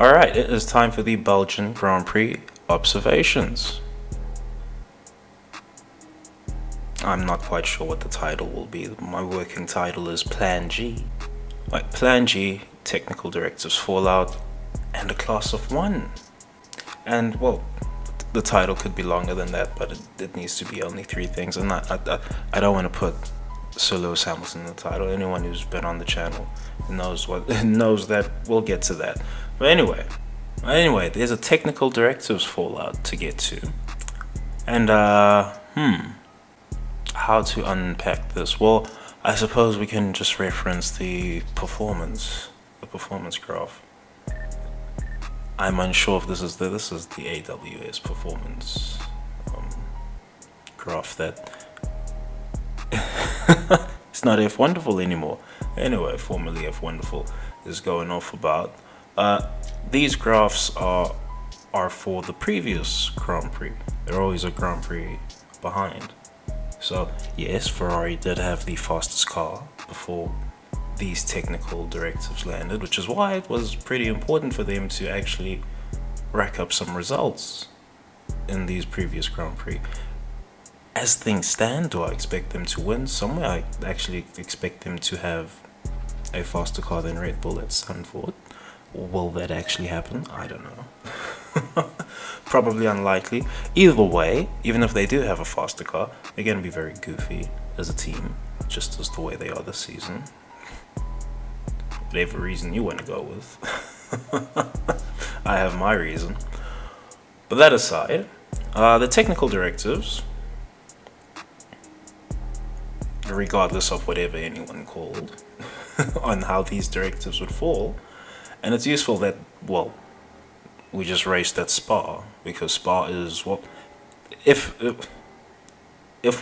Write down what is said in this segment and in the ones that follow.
Alright, it is time for the Belgian Grand Prix observations. I'm not quite sure what the title will be. My working title is Plan G. Like Plan G, Technical Directives Fallout, and a Class of 1. And well, the title could be longer than that, but it needs to be only 3 things. And I don't want to put Sir Lewis Hamilton in the title. Anyone who's been on the channel knows that. We'll get to that. But anyway, there's a Technical Directives Fallout to get to. And how to unpack this? Well, I suppose we can just reference the performance graph. I'm unsure if this is the AWS performance graph that it's not F Wonderful anymore. Anyway, formerly F Wonderful is going off about. These graphs are for the previous Grand Prix. They're always a Grand Prix behind. So yes, Ferrari did have the fastest car before these technical directives landed, which is why it was pretty important for them to actually rack up some results in these previous Grand Prix. As things stand, do I expect them to win somewhere? I actually expect them to have a faster car than Red Bull at Zandvoort. Will that actually happen? I don't know. Probably unlikely. Either way, even if they do have a faster car, they're going to be very goofy as a team, just as the way they are this season. Whatever reason you want to go with. I have my reason. But that aside, the technical directives, regardless of whatever anyone called, on how these directives would fall. And it's useful that, well, we just raced at Spa, because Spa is, well, if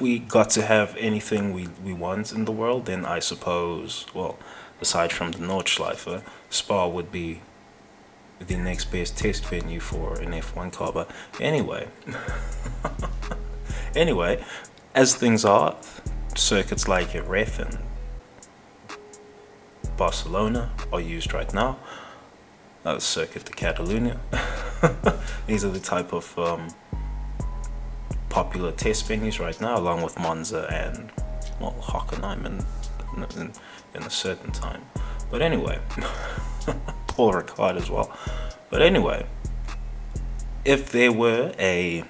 we got to have anything we want in the world, then I suppose, well, aside from the Nordschleife, Spa would be the next best test venue for an F1 car. But anyway, as things are, circuits like Jerez and Barcelona are used right now. Circuit de Catalunya. These are the type of popular test venues right now, along with Monza and, well, Hockenheim in a certain time. But anyway, Paul Ricciardo as well. But anyway, if there were a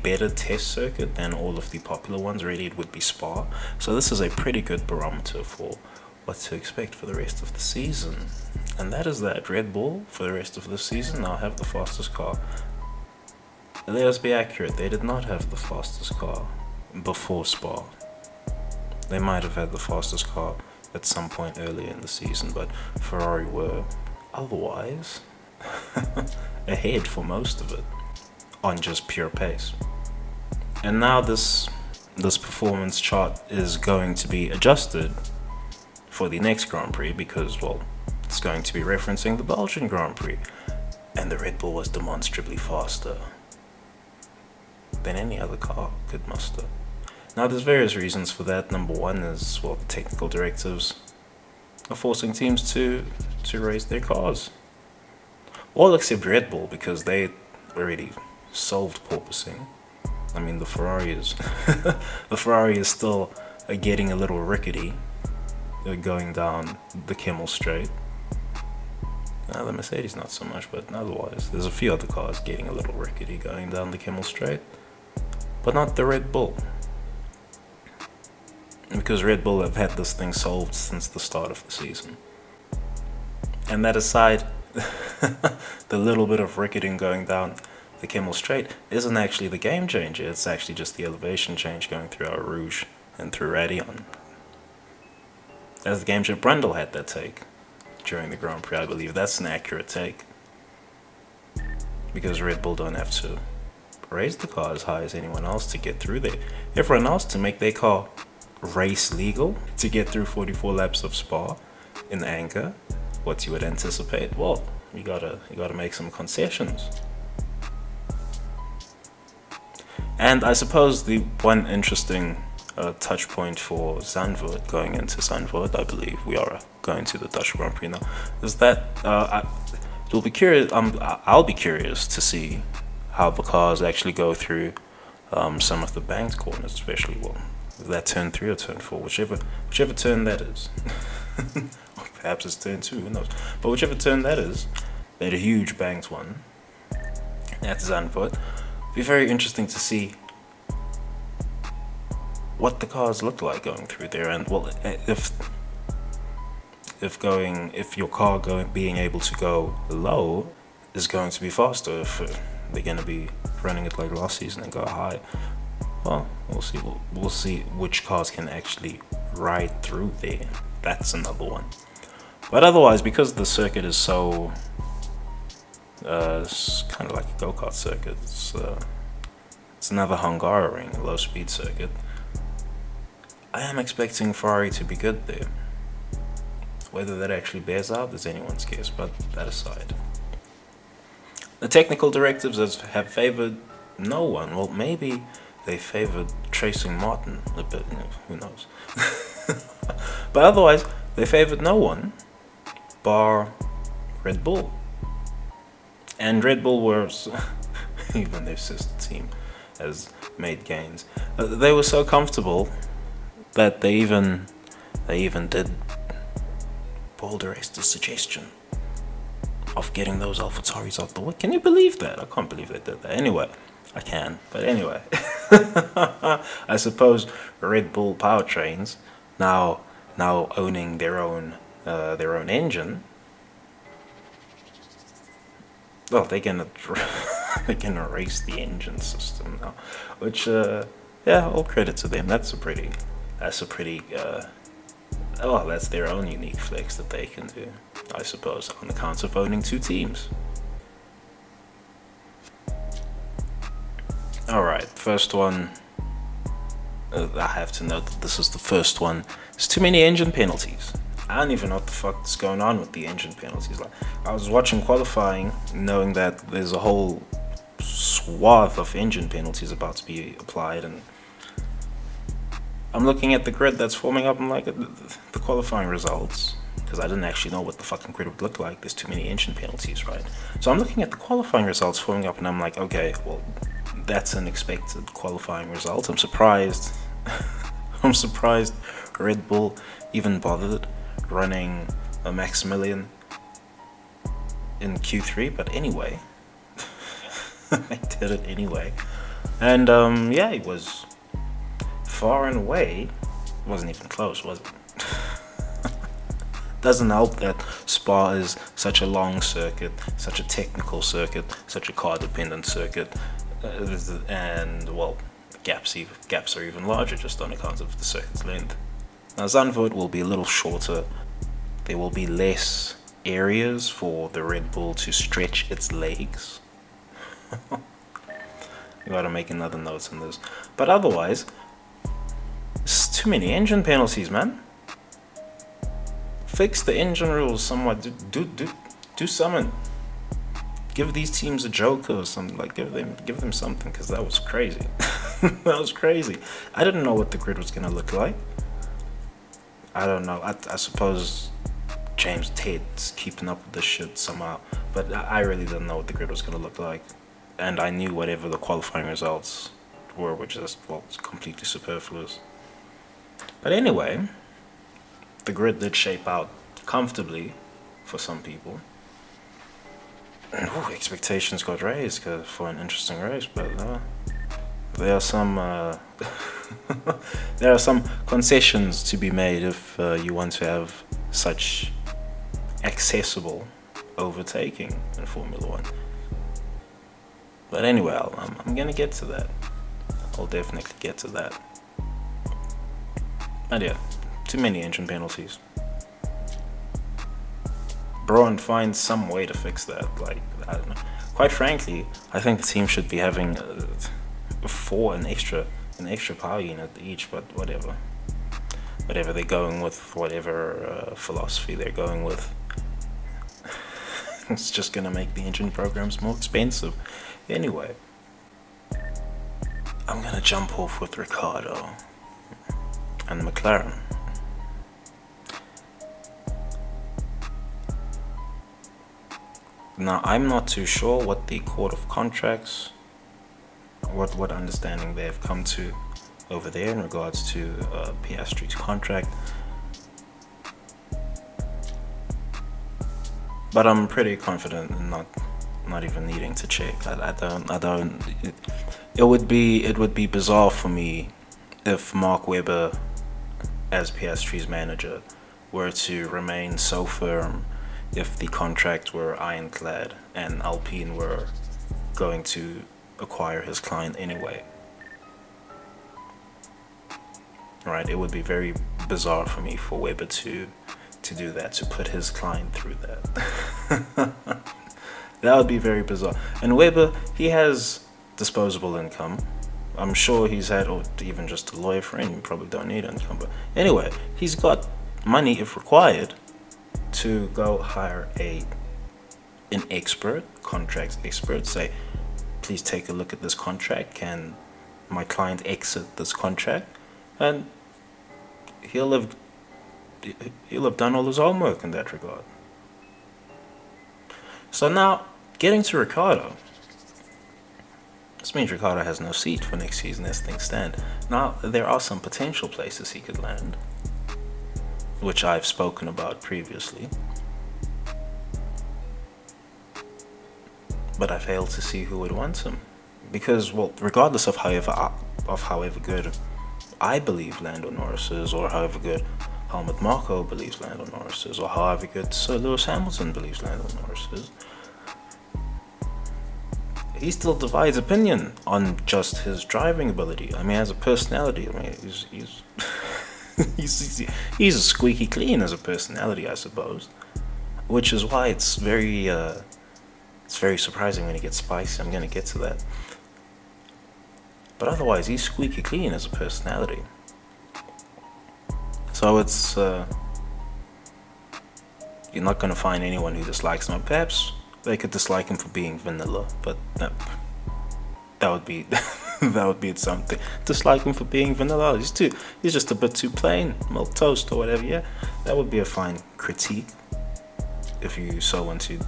better test circuit than all of the popular ones, really it would be Spa. So this is a pretty good barometer for what to expect for the rest of the season. And that is that. Red Bull, for the rest of the season, now have the fastest car. Let us be accurate, they did not have the fastest car before Spa. They might have had the fastest car at some point earlier in the season, but Ferrari were otherwise ahead for most of it on just pure pace. And now this performance chart is going to be adjusted for the next Grand Prix because, well, it's going to be referencing the Belgian Grand Prix, and the Red Bull was demonstrably faster than any other car could muster. Now, there's various reasons for that. Number one is, well, the technical directives are forcing teams to raise their cars. All except Red Bull, because they already solved porpoising. I mean, the Ferrari is still getting a little rickety going down the Kimmel Straight. The Mercedes not so much, but otherwise there's a few other cars getting a little rickety going down the Kimmel Straight, but not the Red Bull, because Red Bull have had this thing solved since the start of the season. And that aside, the little bit of ricketing going down the Kimmel Straight isn't actually the game changer. It's actually just the elevation change going through our Rouge and through Radion. As the game changer, Brundle had that take during the Grand Prix. I believe that's an accurate take, because Red Bull don't have to raise the car as high as anyone else to get through there. Everyone else, to make their car race legal, to get through 44 laps of Spa in anger, what you would anticipate, well, you gotta make some concessions. And I suppose the one interesting touch point for Zandvoort, going into Zandvoort, I believe we are going to the Dutch Grand Prix now, is that it You'll be curious. I'll be curious to see how the cars actually go through some of the banked corners, especially that turn 3 or turn 4, whichever turn that is. Or perhaps it's turn 2, who knows? But whichever turn that is, that huge banked one at Zandvoort, be very interesting to see what the cars look like going through there, and if your car being able to go low is going to be faster, if they're going to be running it like last season and go high. Well, we'll see. We'll see which cars can actually ride through there. That's another one. But otherwise, because the circuit is so, it's kind of like a go-kart circuit. It's another Hungaroring low-speed circuit. I am expecting Ferrari to be good there. Whether that actually bears out is anyone's guess, but that aside. The technical directives have favored no one. Well, maybe they favored tracing Martin a bit, who knows. But otherwise, they favored no one, bar Red Bull. And Red Bull were, even their sister team has made gains. They were so comfortable that they even did Paul di Resta's suggestion of getting those AlphaTauris out the way. Can you believe that? I can't believe they did that. Anyway, I can. But anyway, I suppose Red Bull powertrains now owning their own engine. Well, they're gonna race the engine system now, which all credit to them. That's their own unique flex that they can do, I suppose, on account of owning 2 teams. Alright, first one. I have to note that this is the first one. There's too many engine penalties. I don't even know what the fuck is going on with the engine penalties. Like, I was watching qualifying, knowing that there's a whole swath of engine penalties about to be applied, and I'm looking at the grid that's forming up. I'm like, the qualifying results, because I didn't actually know what the fucking grid would look like. There's too many engine penalties, right? So I'm looking at the qualifying results forming up, and I'm like, okay, well, that's an expected qualifying result. I'm surprised. I'm surprised Red Bull even bothered running a Maximilian in Q3, but anyway, they did it anyway. And it was far and away, it wasn't even close, was it? Doesn't help that Spa is such a long circuit, such a technical circuit, such a car dependent circuit, and well, gaps are even larger just on account of the circuit's length. Now Zandvoort will be a little shorter. There will be less areas for the Red Bull to stretch its legs. You gotta make another note on this. But otherwise, it's too many engine penalties, man. Fix the engine rules somewhat. Do something. Give these teams a joker or something. Like give them something, because that was crazy. That was crazy. I didn't know what the grid was gonna look like. I don't know. I suppose James Ted's keeping up with this shit somehow, but I really didn't know what the grid was gonna look like, and I knew whatever the qualifying results were just completely superfluous. But anyway, the grid did shape out comfortably for some people. Expectations got raised for an interesting race, but there are some there are some concessions to be made if you want to have such accessible overtaking in Formula One. But anyway, I'm gonna get to that. I'll definitely get to that. And yeah, too many engine penalties. Braun, find some way to fix that. Like, I don't know. Quite frankly, I think the team should be having an extra power unit each. But whatever they're going with, whatever philosophy they're going with, it's just gonna make the engine programs more expensive. Anyway, I'm gonna jump off with Ricciardo and McLaren. Now, I'm not too sure what the Court of Contracts, what understanding they've come to over there in regards to Piastri's contract. But I'm pretty confident in not even needing to check. I don't. It would be bizarre for me if Mark Webber, as Piastri's manager, were to remain so firm if the contract were ironclad and Alpine were going to acquire his client anyway. Right? It would be very bizarre for me for Webber to do that, to put his client through that. That would be very bizarre. And Webber, he has disposable income. I'm sure he's had, or even just a lawyer friend, you probably don't need income. But anyway, he's got money if required to go hire an expert, contracts expert, say, please take a look at this contract. Can my client exit this contract? And he'll have done all his homework in that regard. So now, getting to Ricciardo. This means Ricciardo has no seat for next season as things stand. Now, there are some potential places he could land, which I've spoken about previously. But I fail to see who would want him. Because, well, regardless of however good I believe Lando Norris is, or however good Helmut Marko believes Lando Norris is, or however good Sir Lewis Hamilton believes Lando Norris is, he still divides opinion on just his driving ability. I mean, as a personality, I mean, he's a squeaky clean as a personality, I suppose. Which is why it's very surprising when he gets spicy. I'm gonna get to that. But otherwise, he's squeaky clean as a personality. So it's you're not gonna find anyone who dislikes him. Perhaps they could dislike him for being vanilla, but that would be that would be something. Dislike him for being vanilla. He's just a bit too plain, milk toast or whatever. Yeah, that would be a fine critique if you so want to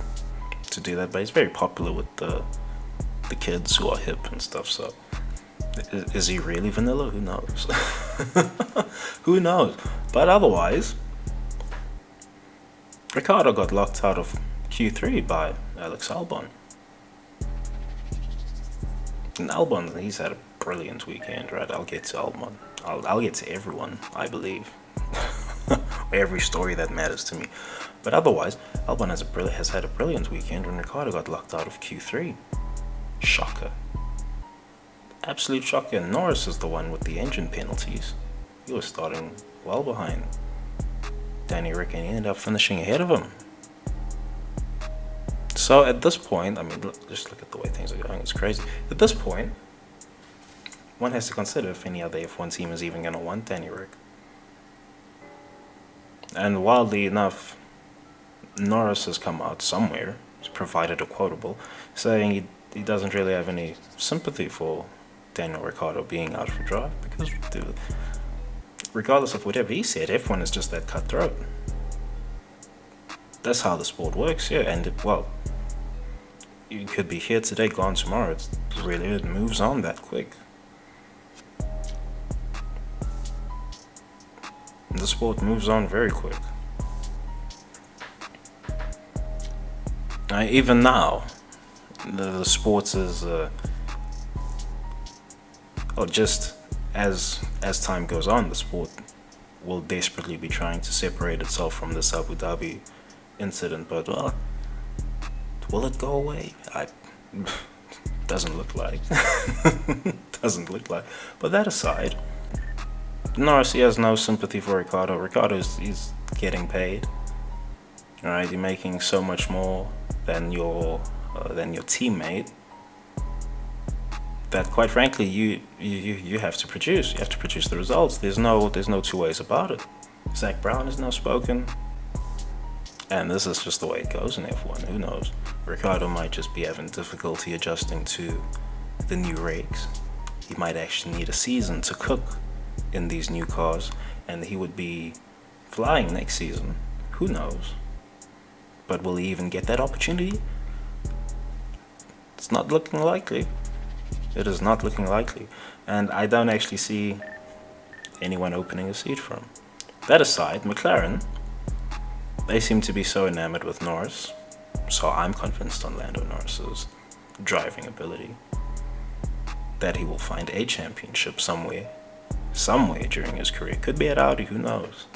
do that. But he's very popular with the kids who are hip and stuff. So is he really vanilla? Who knows? Who knows? But otherwise, Ricciardo got locked out of Q3 by Alex Albon. And Albon, he's had a brilliant weekend, right? I'll get to Albon. I'll get to everyone, I believe. Every story that matters to me. But otherwise, Albon has had a brilliant weekend when Ricciardo got locked out of Q3. Shocker. Absolute shocker. And Norris is the one with the engine penalties. He was starting well behind Danny Rick and he ended up finishing ahead of him. So at this point, I mean, just look at the way things are going. It's crazy. At this point, one has to consider if any other F1 team is even going to want Danny Rick. And wildly enough, Norris has come out somewhere, he's provided a quotable, saying he doesn't really have any sympathy for Daniel Ricciardo being out for drive because regardless of whatever he said, F1 is just that cutthroat. That's how the sport works, yeah. And you could be here today, gone tomorrow. It moves on that quick. And the sport moves on very quick. Even now, the sports is, just as time goes on, the sport will desperately be trying to separate itself from this Abu Dhabi incident. But will it go away? Doesn't look like. Doesn't look like. But that aside, Norris, he has no sympathy for Ricciardo. Ricciardo he's getting paid. All right, you're making so much more than your teammate. That quite frankly, you have to produce. You have to produce the results. There's no two ways about it. Zach Brown has now spoken. And this is just the way it goes in F1. Who knows? Ricciardo might just be having difficulty adjusting to the new regs. He might actually need a season to cook in these new cars, and he would be flying next season. Who knows? But will he even get that opportunity? It's not looking likely. It is not looking likely. And I don't actually see anyone opening a seat for him. That aside, McLaren, they seem to be so enamored with Norris, so I'm convinced on Lando Norris's driving ability that he will find a championship somewhere during his career. Could be at Audi, who knows?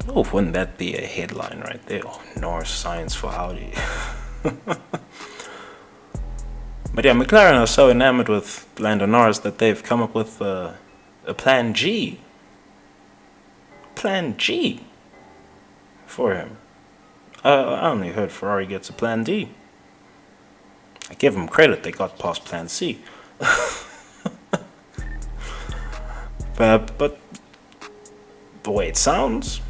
Oh, wouldn't that be a headline right there? Oh, Norris signs for Audi. But yeah, McLaren are so enamored with Lando Norris that they've come up with a plan G. Plan G for him. I only heard Ferrari gets a plan D. I give them credit, they got past plan C. But the way it sounds,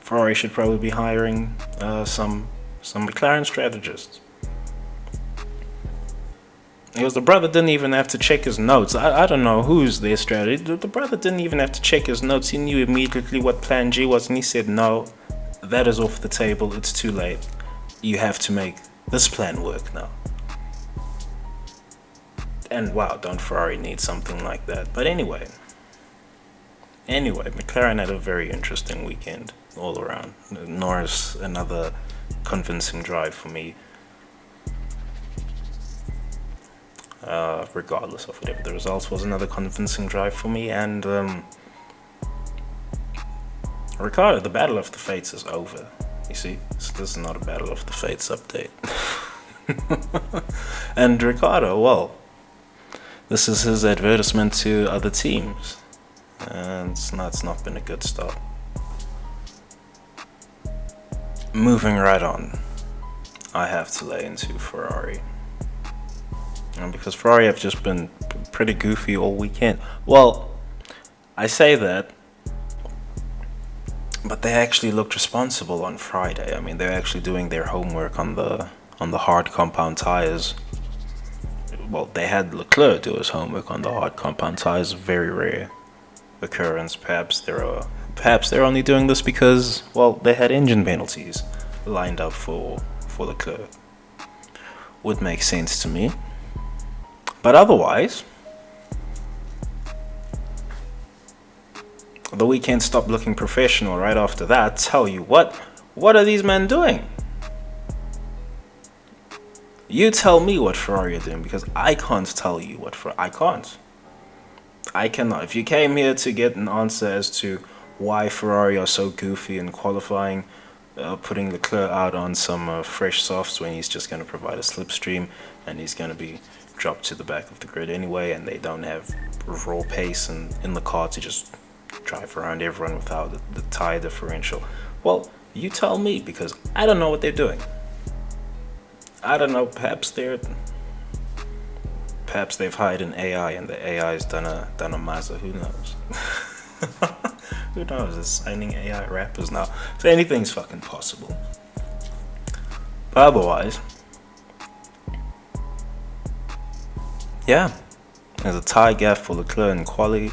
Ferrari should probably be hiring some McLaren strategists. Because the brother didn't even have to check his notes. I don't know who's their strategy. The brother didn't even have to check his notes. He knew immediately what plan G was, and he said, no, that is off the table. It's too late. You have to make this plan work now. And wow, don't Ferrari need something like that. But anyway, McLaren had a very interesting weekend all around. Norris, another convincing drive for me. Regardless of whatever the results was, another convincing drive for me. And Ricciardo, the battle of the fates is over. You see, so this is not a battle of the fates update. And Ricciardo, well, this is his advertisement to other teams, and it's not been a good start. Moving right on, I have to lay into Ferrari. And because Ferrari have just been pretty goofy all weekend. Well, I say that, but they actually looked responsible on Friday. I mean, they're actually doing their homework on the hard compound tires. Well, they had Leclerc do his homework on the hard compound tires. Very rare occurrence. Perhaps they're only doing this because, well, they had engine penalties lined up for Leclerc. Would make sense to me. But otherwise, the weekend stopped looking professional right after that. Tell you what are these men doing? You tell me what Ferrari are doing, because I can't tell you what I cannot. If you came here to get an answer as to why Ferrari are so goofy in qualifying, putting Leclerc out on some fresh softs when he's just going to provide a slipstream and he's going to be dropped to the back of the grid anyway, and they don't have raw pace in the car to just drive around everyone without the tire differential. Well, you tell me, because I don't know what they're doing. I don't know, perhaps they've hired an AI and the AI's done a Mazda, who knows? Who knows, they're signing AI rappers now. So anything's fucking possible. But otherwise, yeah, there's a tie gap for Leclerc and quali.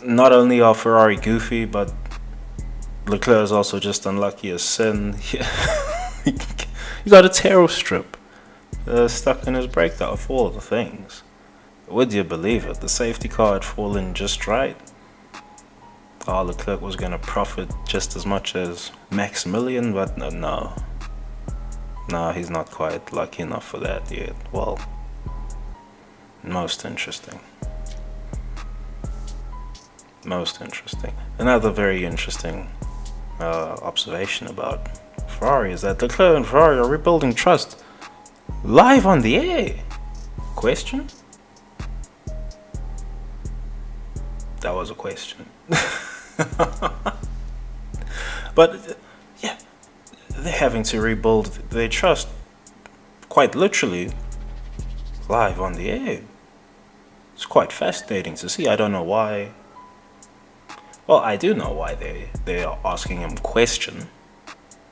Not only are Ferrari goofy, but Leclerc is also just unlucky as sin. He got a tail strip stuck in his brake, out of all the things. Would you believe it? The safety car had fallen just right. Leclerc was going to profit just as much as Maximilian, but no, he's not quite lucky enough for that yet. Well, most interesting. Another very interesting observation about Ferrari is that Leclerc and Ferrari are rebuilding trust live on the air. Question? That was a question. But yeah, they're having to rebuild their trust quite literally live on the air. It's quite fascinating to see. I don't know why. Well, I do know why they are asking him question.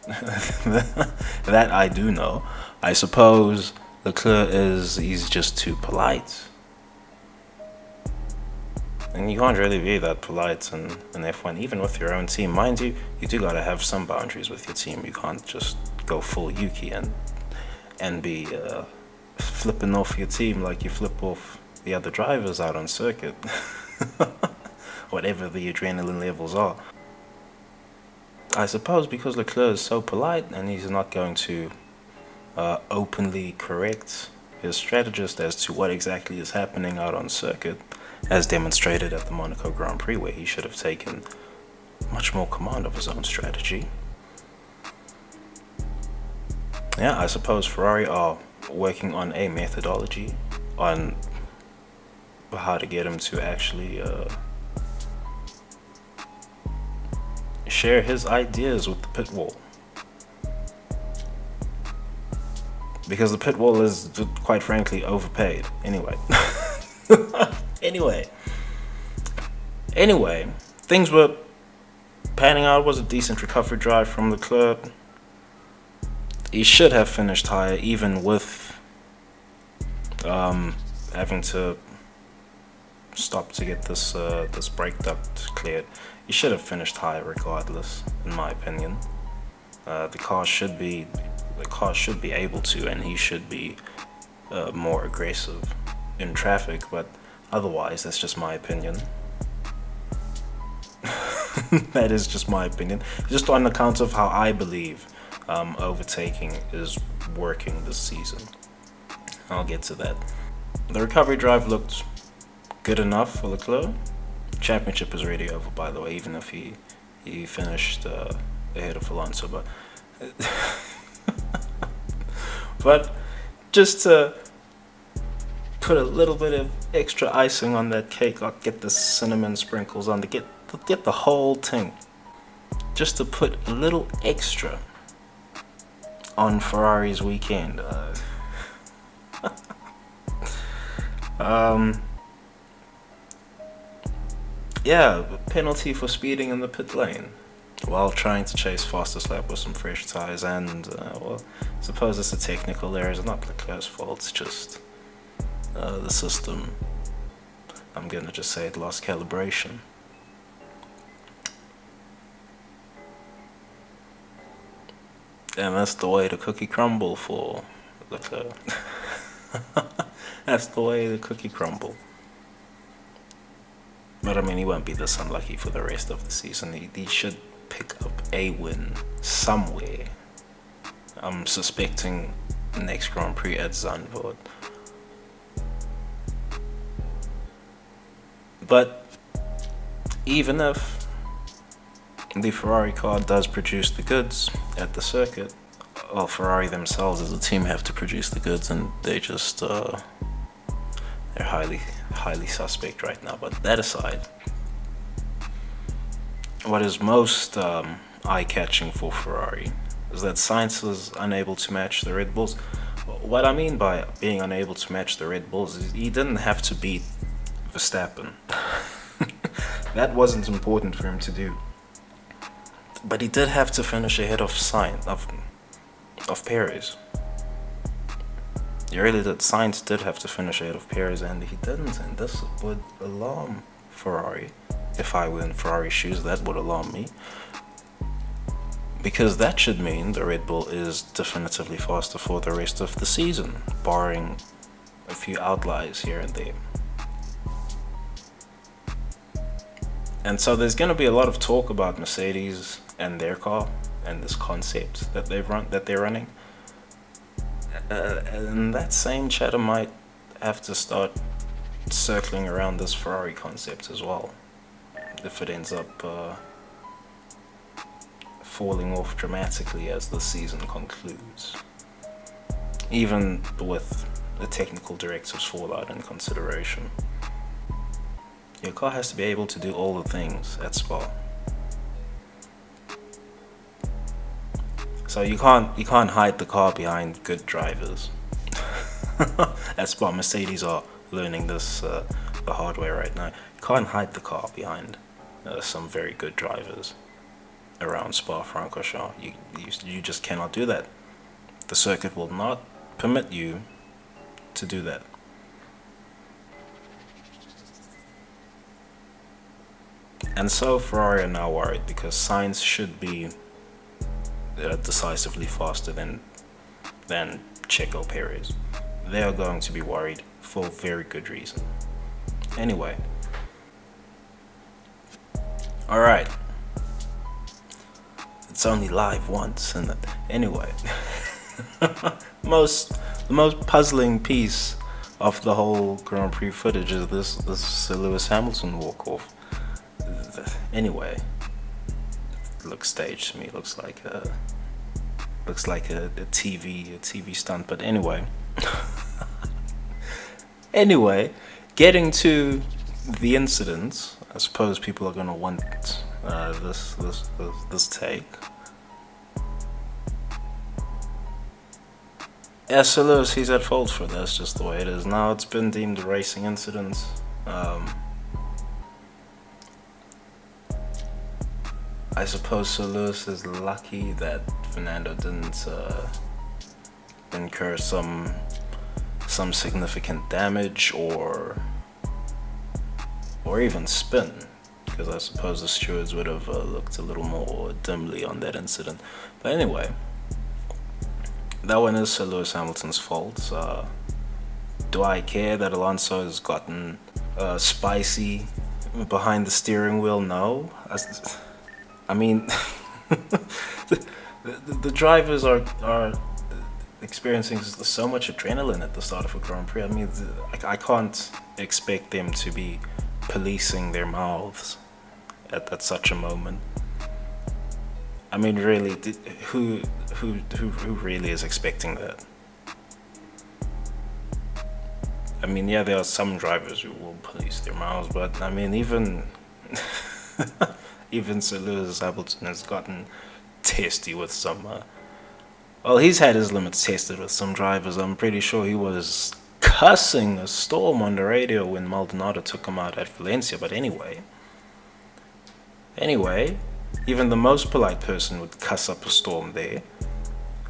That I do know. I suppose Leclerc he's just too polite. And you can't really be that polite in F1, even with your own team. Mind you, you do gotta have some boundaries with your team. You can't just go full Yuki and be flipping off your team like you flip off the other drivers out on circuit. Whatever the adrenaline levels are. I suppose because Leclerc is so polite and he's not going to openly correct his strategist as to what exactly is happening out on circuit, as demonstrated at the Monaco Grand Prix, where he should have taken much more command of his own strategy. Yeah, I suppose Ferrari are working on a methodology on how to get him to actually share his ideas with the pit wall. Because the pit wall is, quite frankly, overpaid. Anyway. Anyway, things were panning out. It was a decent recovery drive from Leclerc. He should have finished higher, even with having to stop to get this this brake duct cleared. He should have finished higher regardless, in my opinion. The car should be able to, and he should be more aggressive in traffic, but otherwise, that's just my opinion. That is just my opinion. Just on account of how I believe overtaking is working this season. I'll get to that. The recovery drive looked good enough for Leclerc. Championship is already over, by the way, even if he finished ahead of Alonso. But just to put a little bit of extra icing on that cake, I'll get the cinnamon sprinkles on to get the whole thing. Just to put a little extra on Ferrari's weekend. Yeah, penalty for speeding in the pit lane while trying to chase fastest lap with some fresh tires, and well, I suppose it's a technical error. It's not Leclerc's fault, it's just the system. I'm gonna just say it lost calibration. And that's the way the cookie crumble for Leclerc. That's the way the cookie crumble. But I mean, he won't be this unlucky for the rest of the season. He should pick up a win somewhere. I'm suspecting next Grand Prix at Zandvoort. But even if the Ferrari car does produce the goods at the circuit, well, Ferrari themselves as a team have to produce the goods, and they just they're highly suspect right now. But that aside, what is most eye-catching for Ferrari is that Sainz was unable to match the Red Bulls. What I mean by being unable to match the Red Bulls is he didn't have to beat Verstappen. That wasn't important for him to do. But he did have to finish ahead of Perez. He really did. Sainz did have to finish ahead of Perez, and he didn't. And this would alarm Ferrari. If I were in Ferrari's shoes, that would alarm me. Because that should mean the Red Bull is definitively faster for the rest of the season, barring a few outliers here and there. And so there's going to be a lot of talk about Mercedes and their car and this concept that they're running. And that same chatter might have to start circling around this Ferrari concept as well, if it ends up falling off dramatically as the season concludes, even with the technical directives fallout in consideration. Your car has to be able to do all the things at Spa. So you can't hide the car behind good drivers. At Spa, Mercedes are learning this the hard way right now. You can't hide the car behind some very good drivers around Spa-Francorchamps. You just cannot do that. The circuit will not permit you to do that. And so Ferrari are now worried because Sainz should be decisively faster than Checo Perez. They are going to be worried for very good reason. Anyway, all right. It's only live once, isn't it? Anyway, the most puzzling piece of the whole Grand Prix footage is this Lewis Hamilton walk off. Anyway, it looks staged to me. It looks like a TV stunt. But anyway, getting to the incident, I suppose people are gonna want this take. Yeah, so Lewis, he's at fault for this, just the way it is now. It's been deemed a racing incident. I suppose Sir Lewis is lucky that Fernando didn't incur some significant damage or even spin, because I suppose the stewards would have looked a little more dimly on that incident. But anyway, that one is Sir Lewis Hamilton's fault. Do I care that Alonso has gotten spicy behind the steering wheel? No. I mean, the drivers are experiencing so much adrenaline at the start of a Grand Prix. I mean, I can't expect them to be policing their mouths at such a moment. I mean, really, who really is expecting that? I mean, yeah, there are some drivers who will police their mouths, but I mean, even Sir Lewis Hamilton has gotten testy with some. Well, he's had his limits tested with some drivers. I'm pretty sure he was cussing a storm on the radio when Maldonado took him out at Valencia. But anyway, even the most polite person would cuss up a storm there.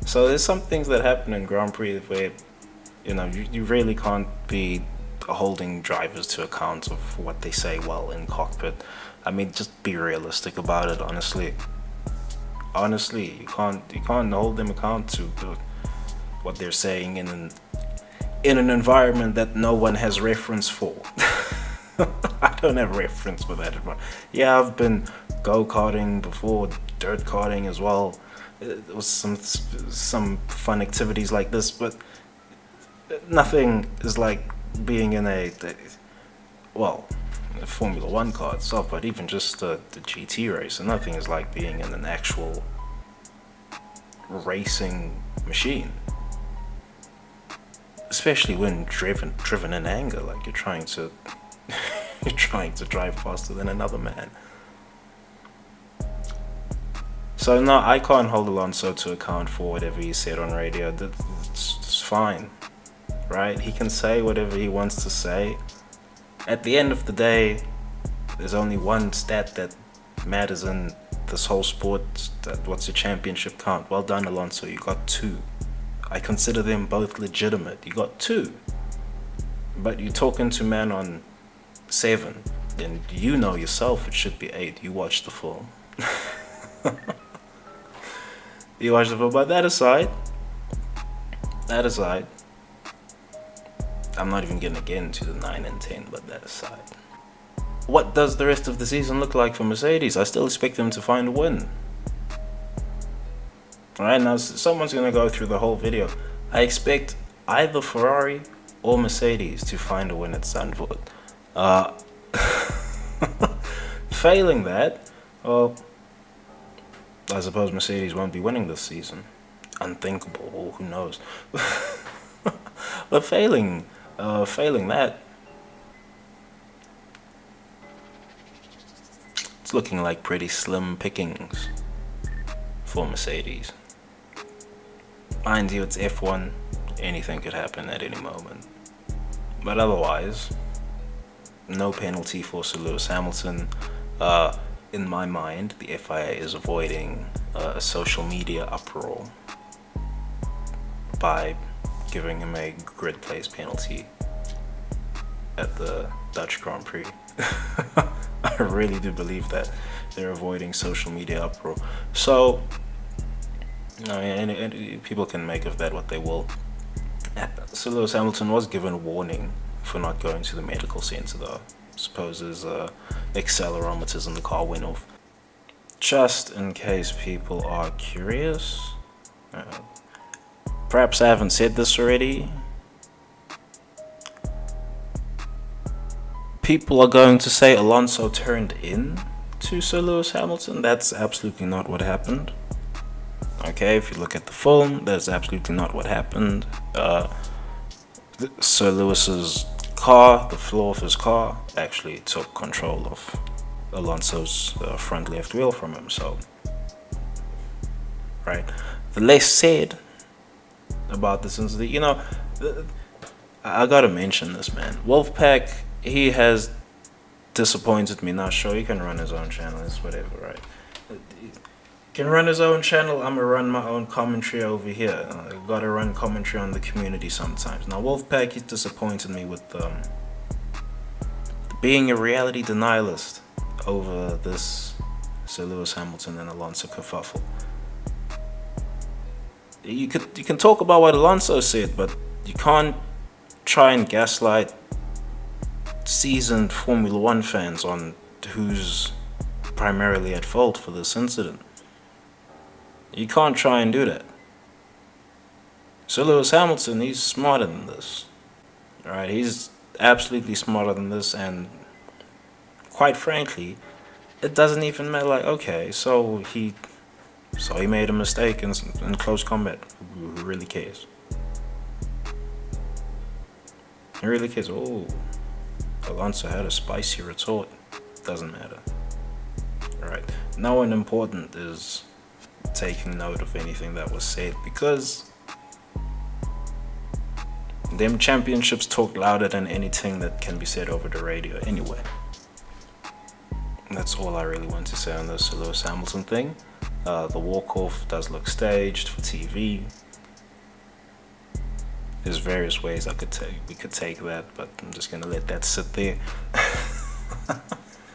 So there's some things that happen in Grand Prix where, you really can't be holding drivers to account of what they say while in cockpit. I mean, just be realistic about it, honestly. Honestly, you can't hold them account to what they're saying in an environment that no one has reference for. I don't have reference for that. Yeah, I've been go-karting before, dirt karting as well. It was some fun activities like this, but nothing is like being in a Formula 1 car itself, but even just the GT race, and nothing is like being in an actual racing machine. Especially when driven in anger, like you're trying to drive faster than another man. So no, I can't hold Alonso to account for whatever he said on radio. It's fine, right? He can say whatever he wants to say. At the end of the day, there's only one stat that matters in this whole sport. What's your championship count? Well done, Alonso. You got 2. I consider them both legitimate. You got 2. But you're talking to man on 7. And you know yourself it should be 8. You watched the film. You watched the film. But that aside, I'm not even going to get into the 9 and 10, but that aside. What does the rest of the season look like for Mercedes? I still expect them to find a win. Alright, now someone's going to go through the whole video. I expect either Ferrari or Mercedes to find a win at Zandvoort. Failing that, well, I suppose Mercedes won't be winning this season. Unthinkable, or who knows. But failing that, it's looking like pretty slim pickings for Mercedes. Mind you, it's F1, anything could happen at any moment. But otherwise, no penalty for Sir Lewis Hamilton. In my mind, the FIA is avoiding a social media uproar by giving him a grid place penalty at the Dutch Grand Prix. I really do believe that they're avoiding social media uproar. So and people can make of that what they will. So Lewis Hamilton was given a warning for not going to the medical center, though. I suppose his accelerometers in the car went off. Just in case people are curious, perhaps I haven't said this already. People are going to say Alonso turned in to Sir Lewis Hamilton. That's absolutely not what happened. Okay, if you look at the film, that's absolutely not what happened. Sir Lewis's car, the floor of his car, actually took control of Alonso's front left wheel from him. So, right, the less said about this incident, I gotta mention this, man. Wolfpack, he has disappointed me. Now, sure, he can run his own channel, it's whatever, right? He can run his own channel. I'm gonna run my own commentary over here. I gotta run commentary on the community sometimes. Now, Wolfpack, he's disappointed me with being a reality denialist over this Sir Lewis Hamilton and Alonso kerfuffle. You can talk about what Alonso said, but you can't try and gaslight seasoned Formula One fans on who's primarily at fault for this incident. You can't try and do that. Sir Lewis Hamilton, he's smarter than this. Alright, he's absolutely smarter than this, and quite frankly, it doesn't even matter. Like, okay, so he made a mistake in close combat. Who really cares? Who really cares? Oh, Alonso had a spicy retort. Doesn't matter. Alright, no one important is taking note of anything that was said, because them championships talk louder than anything that can be said over the radio anyway. That's all I really want to say on this Lewis Hamilton thing. The walk-off does look staged for TV. There's various ways we could take that, but I'm just gonna let that sit there.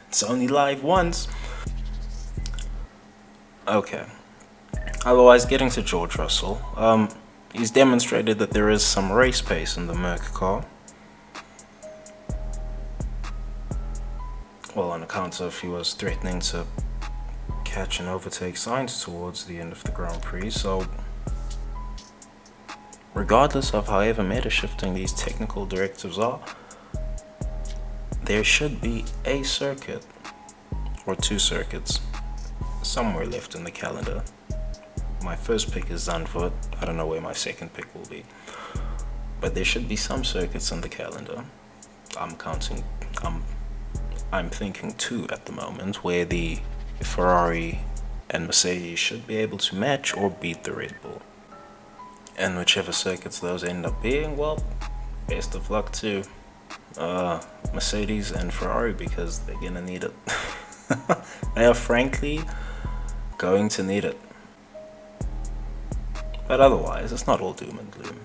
It's only live once. Okay. Otherwise, getting to George Russell, he's demonstrated that there is some race pace in the Merc car. Well, on account of he was threatening to catch and overtake Sainz towards the end of the Grand Prix. So, regardless of however meta shifting these technical directives are, there should be a circuit or two circuits somewhere left in the calendar. My first pick is Zandvoort. I don't know where my second pick will be, but there should be some circuits in the calendar. I'm thinking two at the moment, where the Ferrari and Mercedes should be able to match or beat the Red Bull. And whichever circuits those end up being, well, best of luck to Mercedes and Ferrari, because they're gonna need it. They are frankly going to need it. But otherwise, it's not all doom and gloom.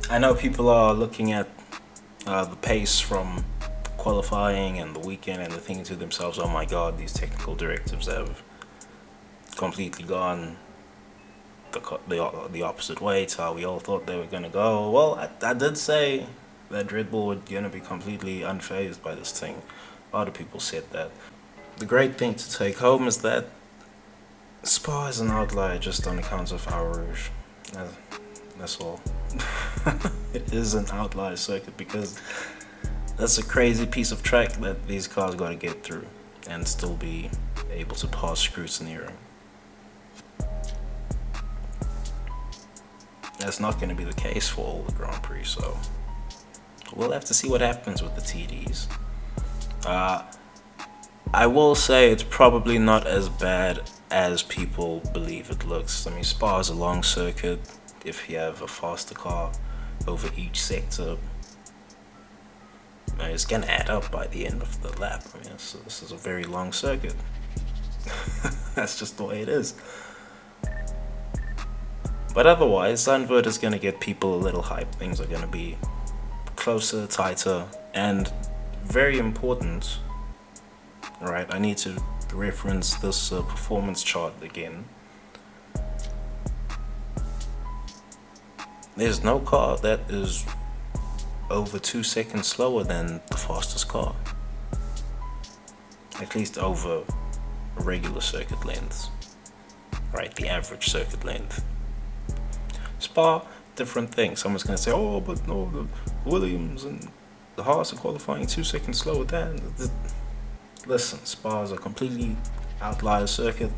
I know people are looking at the pace from qualifying and the weekend, and they're thinking to themselves, oh my god, these technical directives have completely gone the opposite way to how we all thought they were going to go. Well, I did say that Red Bull were going to be completely unfazed by this thing. A lot of people said that. The great thing to take home is that Spa is an outlier just on account of Eau Rouge. That's all. It is an outlier circuit because that's a crazy piece of track that these cars got to get through and still be able to pass scrutiny. That's not going to be the case for all the Grand Prix, so we'll have to see what happens with the TDs. I will say it's probably not as bad as people believe it looks. I mean, Spa is a long circuit. If you have a faster car over each sector, it's going to add up by the end of the lap. I mean, this is a very long circuit. That's just the way it is. But otherwise, Zandvoort is going to get people a little hyped. Things are going to be closer, tighter, and very important. Alright, I need to reference this performance chart again. There's no car that is over 2 seconds slower than the fastest car. At least over regular circuit lengths. Right, the average circuit length. Spa, different thing. Someone's going to say, oh, but no, the Williams and the Haas are qualifying 2 seconds slower than. Listen, Spa is a completely outlier circuit.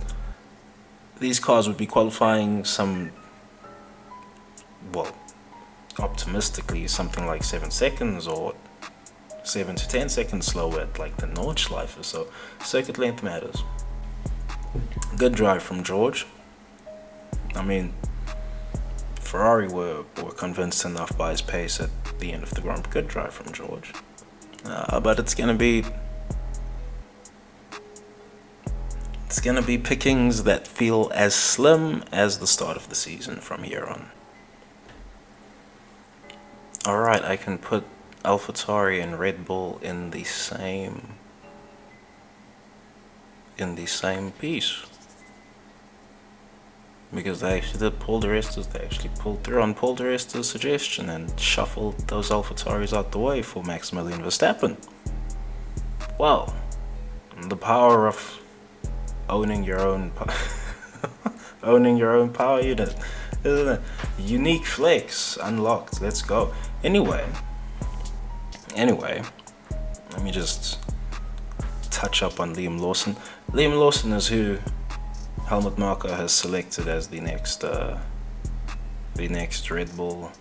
These cars would be qualifying optimistically something like 7 seconds or 7 to 10 seconds slower at like the Nordschleife. So circuit length matters. Good drive from George. I mean, Ferrari were convinced enough by his pace at the end of the Grand Prix. Good drive from George. But it's gonna be pickings that feel as slim as the start of the season from here on. Alright, I can put AlphaTauri and Red Bull in the same piece. Because they actually did Paul di Resta's, they actually pulled through on Paul di Resta's suggestion and shuffled those AlphaTauris out the way for Maximilian Verstappen. Well, the power of owning your own power unit, isn't it? Unique flex unlocked. Let's go. Anyway, let me just touch up on Liam Lawson. Liam Lawson is who Helmut Marko has selected as the next Red Bull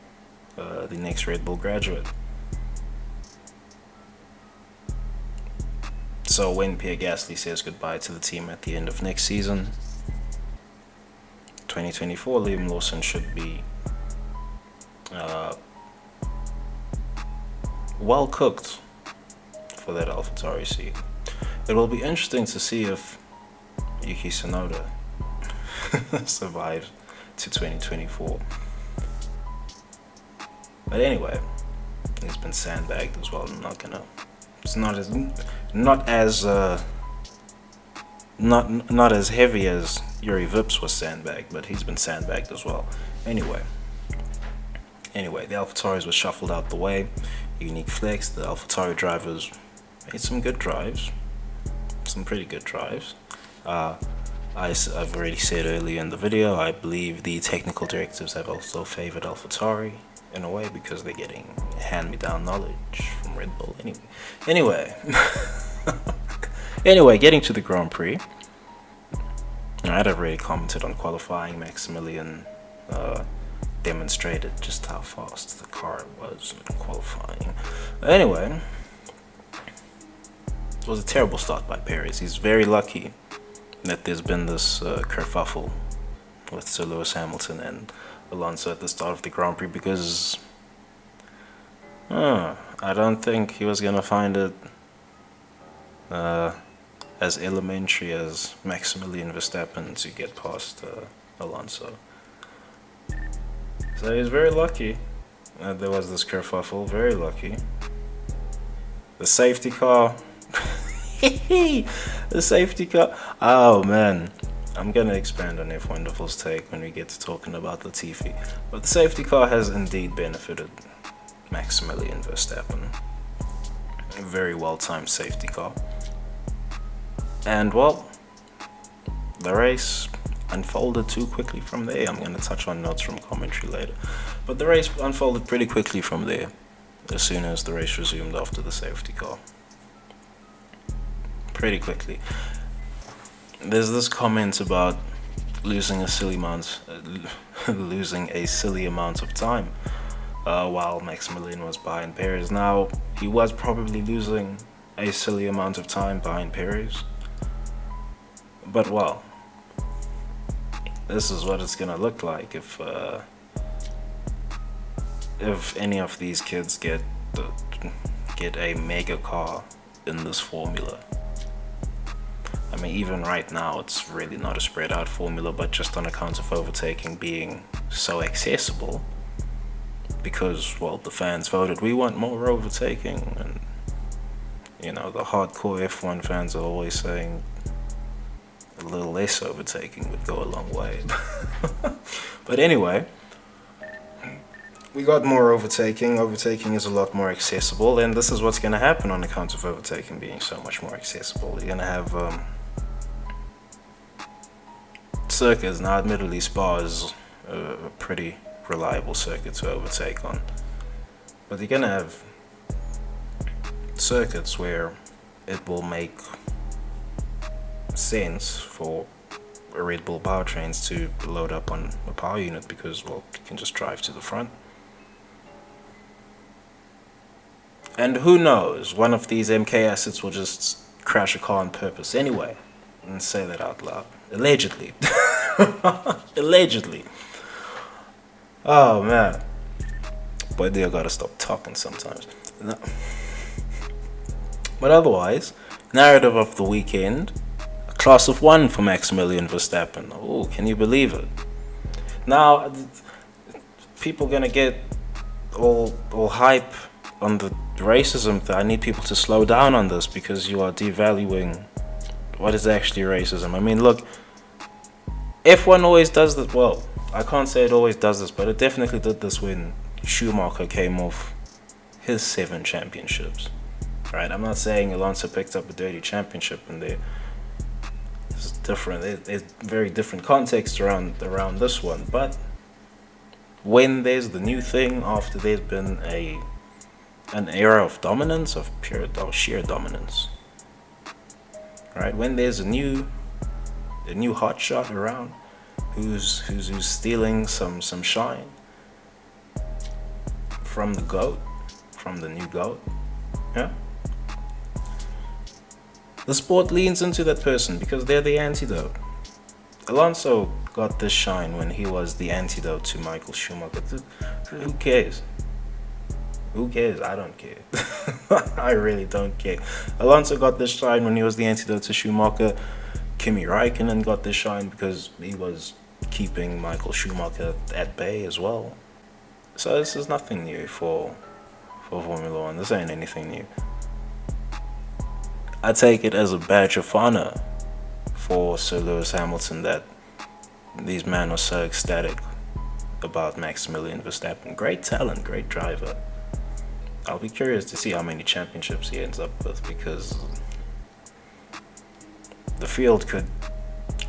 graduate. So when Pierre Gasly says goodbye to the team at the end of next season, 2024, Liam Lawson should be well cooked for that AlphaTauri seat. It will be interesting to see if Yuki Tsunoda survives to 2024. But anyway, he's been sandbagged as well. It's not as heavy as Yuri Vips was sandbagged, but he's been sandbagged as well. Anyway, the AlphaTauris were shuffled out the way. Unique flex. The AlphaTauri drivers made some good drives, some pretty good drives. I've already said earlier in the video, I believe the technical directives have also favored AlphaTauri in a way because they're getting hand-me-down knowledge from Red Bull. Anyway, getting to the Grand Prix. I've already commented on qualifying. Maximilian demonstrated just how fast the car was in qualifying. Anyway, it was a terrible start by Perez. He's very lucky that there's been this kerfuffle with Sir Lewis Hamilton and Alonso at the start of the Grand Prix, because I don't think he was gonna find it as elementary as Maximilian Verstappen to get past Alonso. So he's very lucky that there was this kerfuffle. Very lucky. The safety car. The safety car. Oh man, I'm gonna expand on F Wonderful's take when we get to talking about Latifi. But the safety car has indeed benefited Maximilian Verstappen. A very well-timed safety car. And well, the race unfolded too quickly from there. I'm going to touch on notes from commentary later. But the race unfolded pretty quickly from there, as soon as the race resumed after the safety car. Pretty quickly. There's this comment about losing a silly amount of time while Maximilian was behind Perez. Now, he was probably losing a silly amount of time behind Perez. But well, this is what it's gonna look like if any of these kids get a mega car in this formula. I mean, even right now, it's really not a spread out formula, but just on account of overtaking being so accessible, because, well, the fans voted, we want more overtaking, and, you know, the hardcore F1 fans are always saying a little less overtaking would go a long way. But anyway, we got more overtaking. Overtaking is a lot more accessible, and this is what's going to happen on account of overtaking being so much more accessible. You're going to have circuits. Now, admittedly, Spa is a pretty reliable circuit to overtake on, but you're going to have circuits where it will make sense for Red Bull powertrains to load up on a power unit because, well, you can just drive to the front. And who knows, one of these MK assets will just crash a car on purpose anyway. And say that out loud. Allegedly. Allegedly. Oh man. Boy, they gotta stop talking sometimes. No. But otherwise, narrative of the weekend, a class of 1 for Maximilian Verstappen. Oh, can you believe it? Now, people gonna get all hype on the racism. I need people to slow down on this because you are devaluing what is actually racism. I mean, look, F1 always does this. Well, I can't say it always does this, but it definitely did this when Schumacher came off his 7 championships. Right? I'm not saying Alonso picked up a dirty championship, and it's different. There's very different context around this one. But when there's the new thing after there's been an era of dominance, of sheer dominance, right? When there's a new hotshot around who's stealing some shine from the GOAT, from the new GOAT, yeah. The sport leans into that person because they're the antidote. Alonso got this shine when he was the antidote to Michael Schumacher. Who cares? Who cares? I don't care. I really don't care. Alonso got this shine when he was the antidote to Schumacher. Kimi Räikkönen got this shine because he was keeping Michael Schumacher at bay as well. So this is nothing new for Formula One. This ain't anything new. I take it as a badge of honor for Sir Lewis Hamilton that these men are so ecstatic about Maximilian Verstappen. Great talent, great driver. I'll be curious to see how many championships he ends up with, because the field could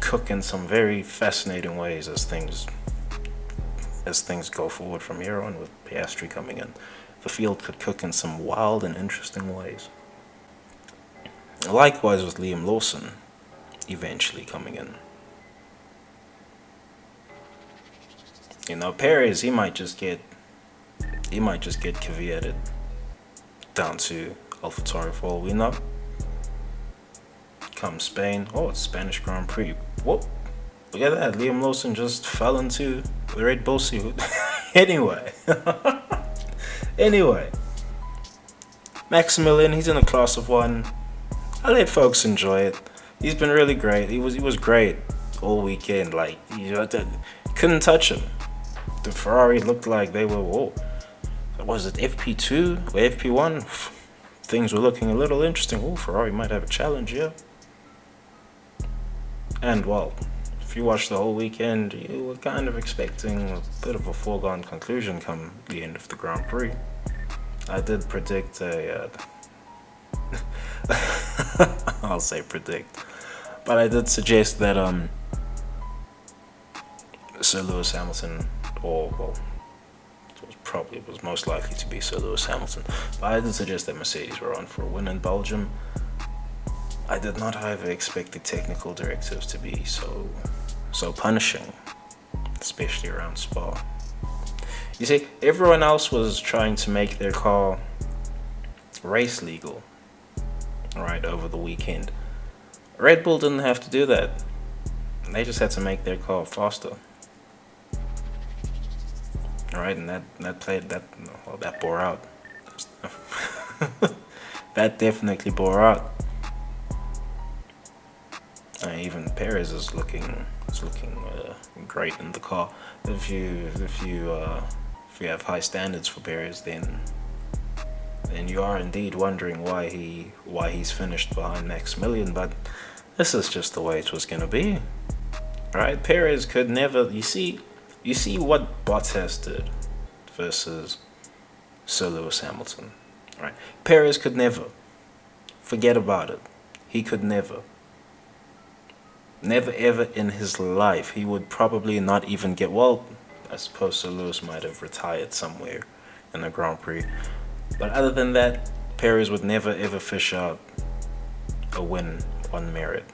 cook in some very fascinating ways as things go forward from here on, with Piastri coming in. The field could cook in some wild and interesting ways. Likewise with Liam Lawson eventually coming in. You know, Perez, he might just get caveated down to AlphaTauri for all we know. Come Spain, oh, it's Spanish Grand Prix. Whoop! Look at that, Liam Lawson just fell into the Red Bull suit. Anyway, Maximilian, he's in a class of 1. I let folks enjoy it. He's been really great. He was great all weekend. Like, couldn't touch him. The Ferrari looked like they were, was it FP2 or FP1? Things were looking a little interesting. Oh, Ferrari might have a challenge, yeah. And, well, if you watched the whole weekend, you were kind of expecting a bit of a foregone conclusion come the end of the Grand Prix. I did predict I'll say predict, but I did suggest that Sir Lewis Hamilton, it was most likely to be Sir Lewis Hamilton, but I did suggest that Mercedes were on for a win in Belgium. I did not, however, expect the technical directives to be so punishing, especially around Spa. You see, everyone else was trying to make their car race legal, right, over the weekend. Red Bull didn't have to do that. They just had to make their car faster. Alright, and that bore out. That definitely bore out. Even Perez is looking great in the car. If you have high standards for Perez, then you are indeed wondering why he's finished behind Maximilian. But this is just the way it was gonna be. Right? Perez could never. You see what Bottas did. versus Sir Lewis Hamilton. Right? Perez could never. Forget about it. He could never. Never ever in his life. He would probably not even get, well, I suppose Sir Lewis might have retired somewhere in the Grand Prix. But other than that, Perez would never ever fish out a win on merit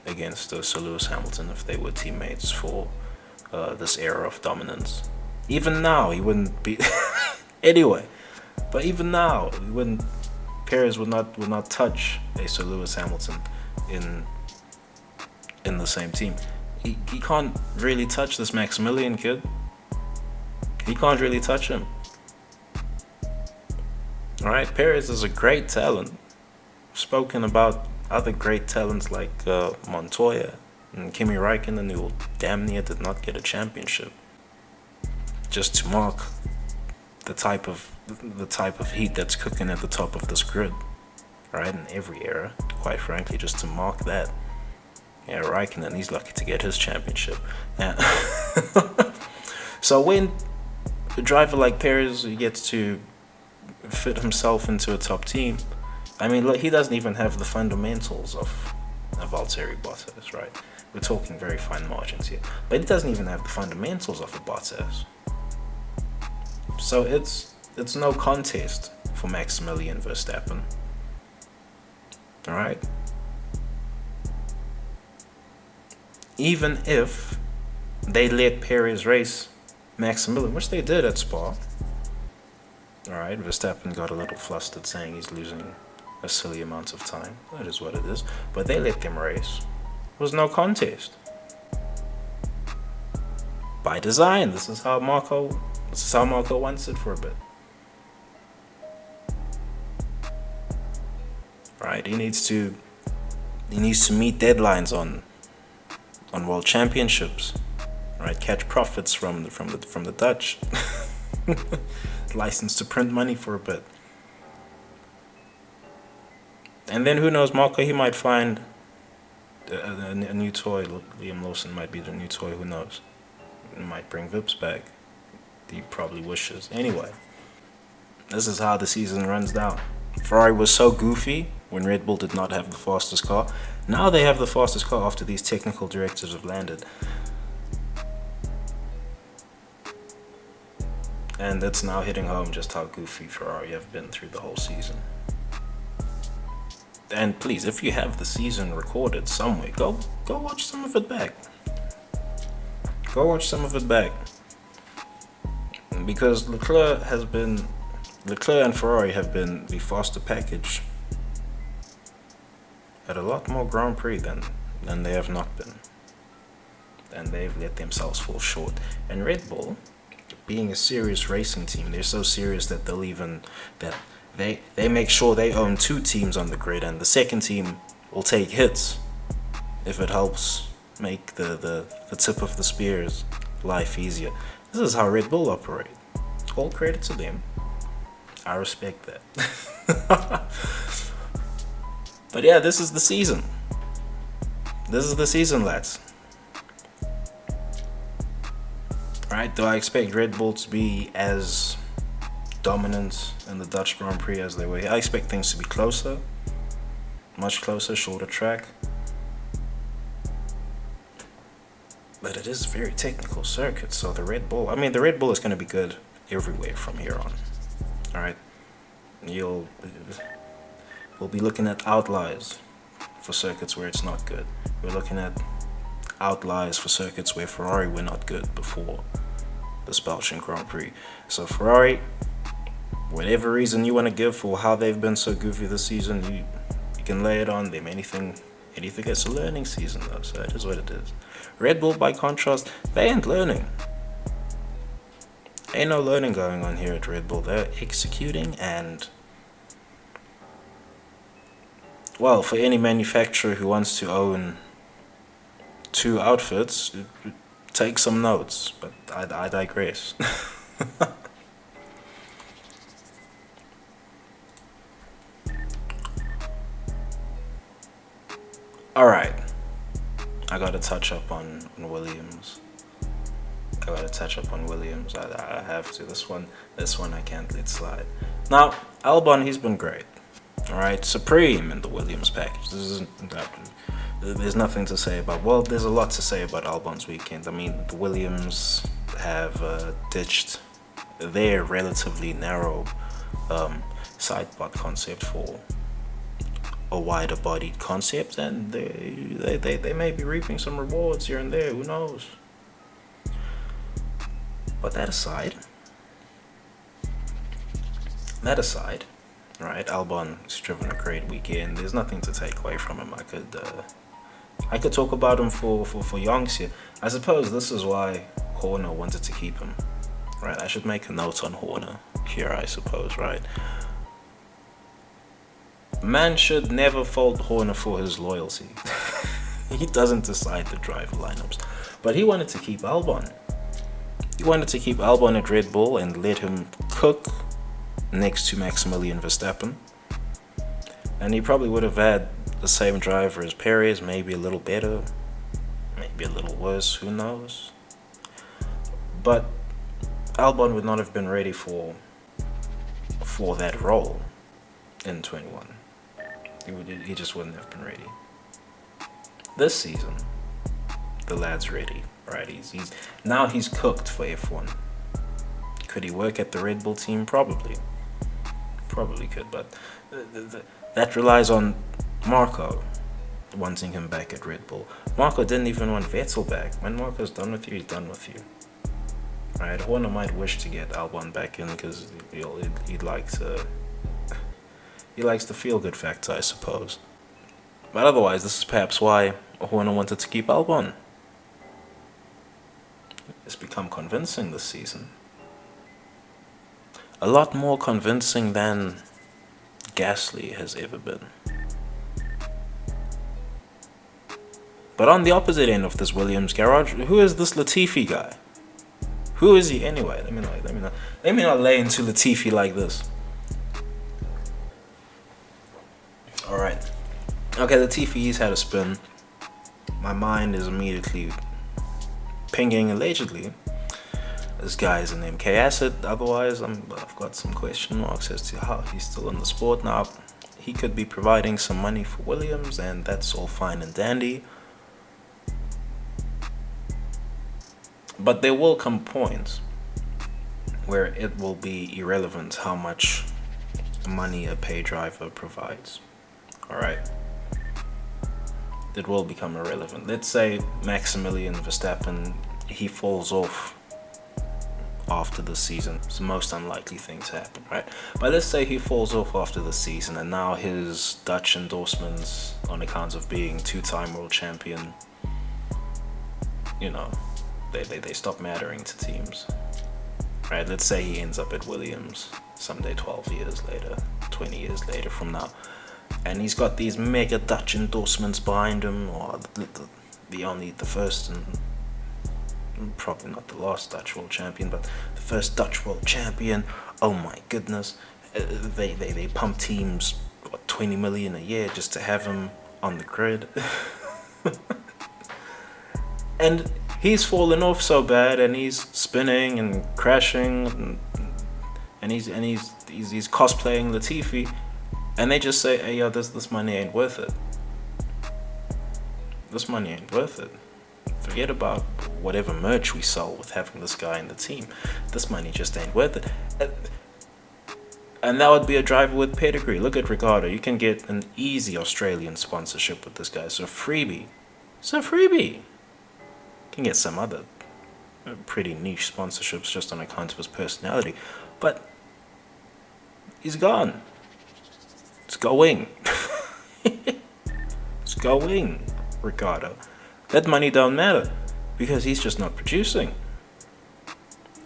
against Sir Lewis Hamilton if they were teammates for this era of dominance. Even now, he wouldn't be. Anyway, but even now, Perez would not touch a Sir Lewis Hamilton in the same team. He can't really touch this Maximilian kid. He can't really touch him. Alright, Perez is a great talent. Spoken about other great talents like Montoya and Kimi Räikkönen, who damn near did not get a championship. Just to mark the type of heat that's cooking at the top of this grid. Right, in every era, quite frankly, just to mark that. Yeah, Räikkönen, he's lucky to get his championship. Yeah. So when a driver like Perez gets to fit himself into a top team, I mean, look, he doesn't even have the fundamentals of Valtteri Bottas, right? We're talking very fine margins here, but he doesn't even have the fundamentals of a Bottas. So it's no contest for Maximilian Verstappen. All right. Even if they let Perez race Maximilian, which they did at Spa. Alright, Verstappen got a little flustered saying he's losing a silly amount of time. That is what it is. But they let them race. It was no contest. By design, this is how Marco wants it for a bit. Right, he needs to meet deadlines on world championships, right? Catch profits from the Dutch, license to print money for a bit, and then who knows, Marco, he might find a new toy. Liam Lawson might be the new toy. Who knows? He might bring Vips back. He probably wishes. Anyway, this is how the season runs down. Ferrari was so goofy when Red Bull did not have the fastest car. Now they have the fastest car after these technical directives have landed. And it's now hitting home just how goofy Ferrari have been through the whole season. And please, if you have the season recorded somewhere, go watch some of it back. Go watch some of it back. Because Leclerc and Ferrari have been the faster package at a lot more Grand Prix than they have not been. And they've let themselves fall short. And Red Bull, being a serious racing team, they're so serious that they make sure they own two teams on the grid, and the second team will take hits if it helps make the tip of the spear's life easier. This is how Red Bull operate. All credit to them. I respect that. But yeah, this is the season. This is the season, lads. Right? Do I expect Red Bull to be as dominant in the Dutch Grand Prix as they were? I expect things to be closer, much closer, shorter track. But it is a very technical circuit, so the Red Bull is going to be good everywhere from here on. All right, we'll be looking at outliers for circuits where it's not good. We're looking at outliers for circuits where Ferrari were not good before this Belgian Grand Prix. So Ferrari, whatever reason you want to give for how they've been so goofy this season, you can lay it on them. Anything. It's a learning season though, so it is what it is. Red Bull, by contrast, they ain't learning. Ain't no learning going on here at Red Bull. They're executing, and well, for any manufacturer who wants to own two outfits, take some notes, but I digress. Alright, I gotta touch up on Williams. I gotta touch up on Williams. I have to. This one I can't let slide. Now, Albon, he's been great. All right, supreme in the Williams package. There's nothing to say about. Well, there's a lot to say about Albon's weekend. I mean, the Williams have ditched their relatively narrow side pod concept for a wider bodied concept, and they may be reaping some rewards here and there. Who knows? But that aside, right? Albon's driven a great weekend. There's nothing to take away from him. I could talk about him for yonks here. I suppose this is why Horner wanted to keep him, right? I should make a note on Horner here, I suppose, right? Man should never fault Horner for his loyalty. He doesn't decide the driver lineups, but he wanted to keep Albon. He wanted to keep Albon at Red Bull and let him cook next to Maximilian Verstappen. And he probably would have had the same driver as Perez, maybe a little better, maybe a little worse, who knows. But Albon would not have been ready for that role in 21. He just wouldn't have been ready. This season, the lad's ready. Right, he's cooked for F1. Could he work at the Red Bull team? Probably could, but that relies on Marco wanting him back at Red Bull. Marco didn't even want Vettel back. When Marco's done with you, he's done with you. Right, Horner might wish to get Albon back in because he likes the feel-good factor, I suppose. But otherwise, this is perhaps why Horner wanted to keep Albon. It's become convincing this season. A lot more convincing than Gasly has ever been. But on the opposite end of this Williams garage, who is this Latifi guy? Who is he anyway? Let me not lay into Latifi like this. Alright. Okay, Latifi's had a spin. My mind is immediately pinging allegedly. This guy is an MK asset. Otherwise, I've got some question marks as to how he's still in the sport. Now, he could be providing some money for Williams, and that's all fine and dandy. But there will come points where it will be irrelevant how much money a pay driver provides. Alright? It will become irrelevant. Let's say Maximilian Verstappen, he falls off after the season. It's the most unlikely thing to happen, right? But let's say he falls off after the season, and now his Dutch endorsements on account of being two-time world champion, they stop mattering to teams, right? Let's say he ends up at Williams someday 12 years later, 20 years later from now, and he's got these mega Dutch endorsements behind him, or the first and probably not the last Dutch world champion, but the first Dutch world champion. Oh my goodness, they pump teams 20 million a year just to have him on the grid. And he's fallen off so bad, and he's spinning and crashing, and he's cosplaying Latifi, and they just say, hey, yo, this money ain't worth it. This money ain't worth it. Forget about whatever merch we sell with having this guy in the team. This money just ain't worth it. And that would be a driver with pedigree. Look at Ricciardo. You can get an easy Australian sponsorship with this guy. So freebie. You can get some other pretty niche sponsorships just on account of his personality. But he's gone. It's going. It's going, Ricciardo. That money don't matter because he's just not producing.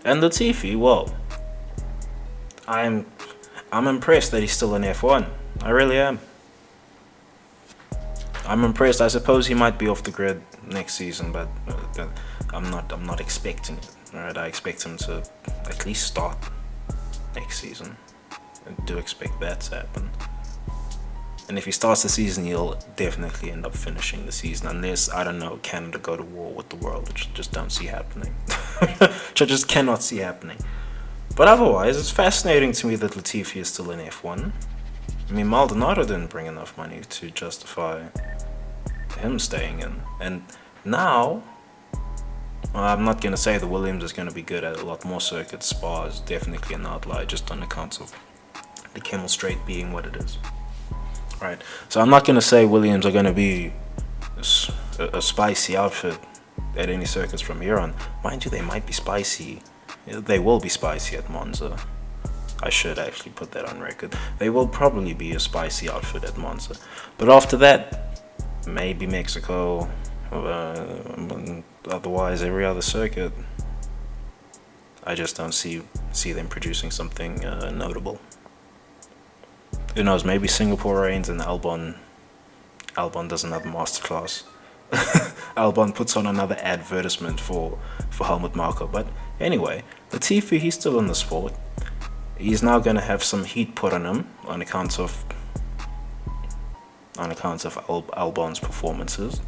And Latifi, well, I'm impressed that he's still in F1. I really am. I'm impressed. I suppose he might be off the grid next season, but I'm not expecting it. All right, I expect him to at least start next season. I do expect that to happen. And if he starts the season, he'll definitely end up finishing the season, unless, I don't know, Canada go to war with the world, which I just don't see happening. Which I just cannot see happening. But otherwise, it's fascinating to me that Latifi is still in F1. I mean, Maldonado didn't bring enough money to justify him staying in. And now, I'm not going to say the Williams is going to be good at a lot more circuits. Spa is definitely an outlier just on account of the Kemmel Straight being what it is. Right, so I'm not going to say Williams are going to be a spicy outfit at any circuits from here on. Mind you, they might be spicy. They will be spicy at Monza. I should actually put that on record. They will probably be a spicy outfit at Monza. But after that, maybe Mexico, otherwise every other circuit. I just don't see them producing something notable. Who knows, maybe Singapore reigns and Albon does another masterclass. Albon puts on another advertisement for Helmut Marko. But anyway, Latifi, he's still in the sport. He's now going to have some heat put on him on account of Albon's performances.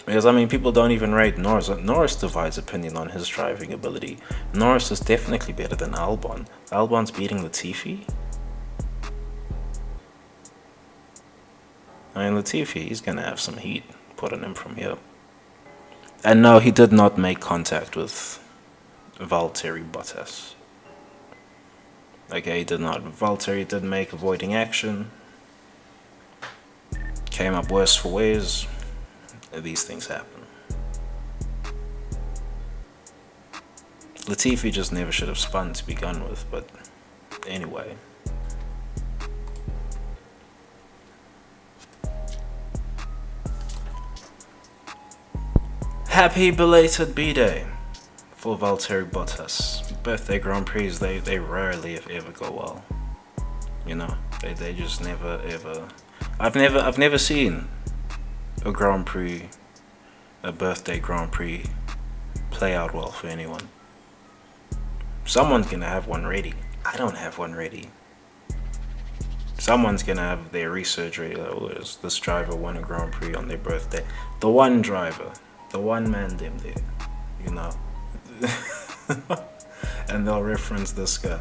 Because, I mean, people don't even rate Norris. Norris divides opinion on his driving ability. Norris is definitely better than Albon. Albon's beating Latifi. I mean, Latifi, he's going to have some heat put on him from here. And no, he did not make contact with Valtteri Bottas. Okay, he did not. Valtteri did make avoiding action. Came up worse for wears. These things happen. Latifi just never should have spun to begin with, but anyway. Happy belated bday for Valtteri Bottas. Birthday Grand Prix, they rarely if ever go well. You know, they just never ever. I've never seen a Grand Prix, a birthday Grand Prix, play out well for anyone. Someone's gonna have one ready. I don't have one ready. Someone's gonna have their research ready. This driver won a Grand Prix on their birthday. The one driver, the one man them there, you know. And they'll reference this guy.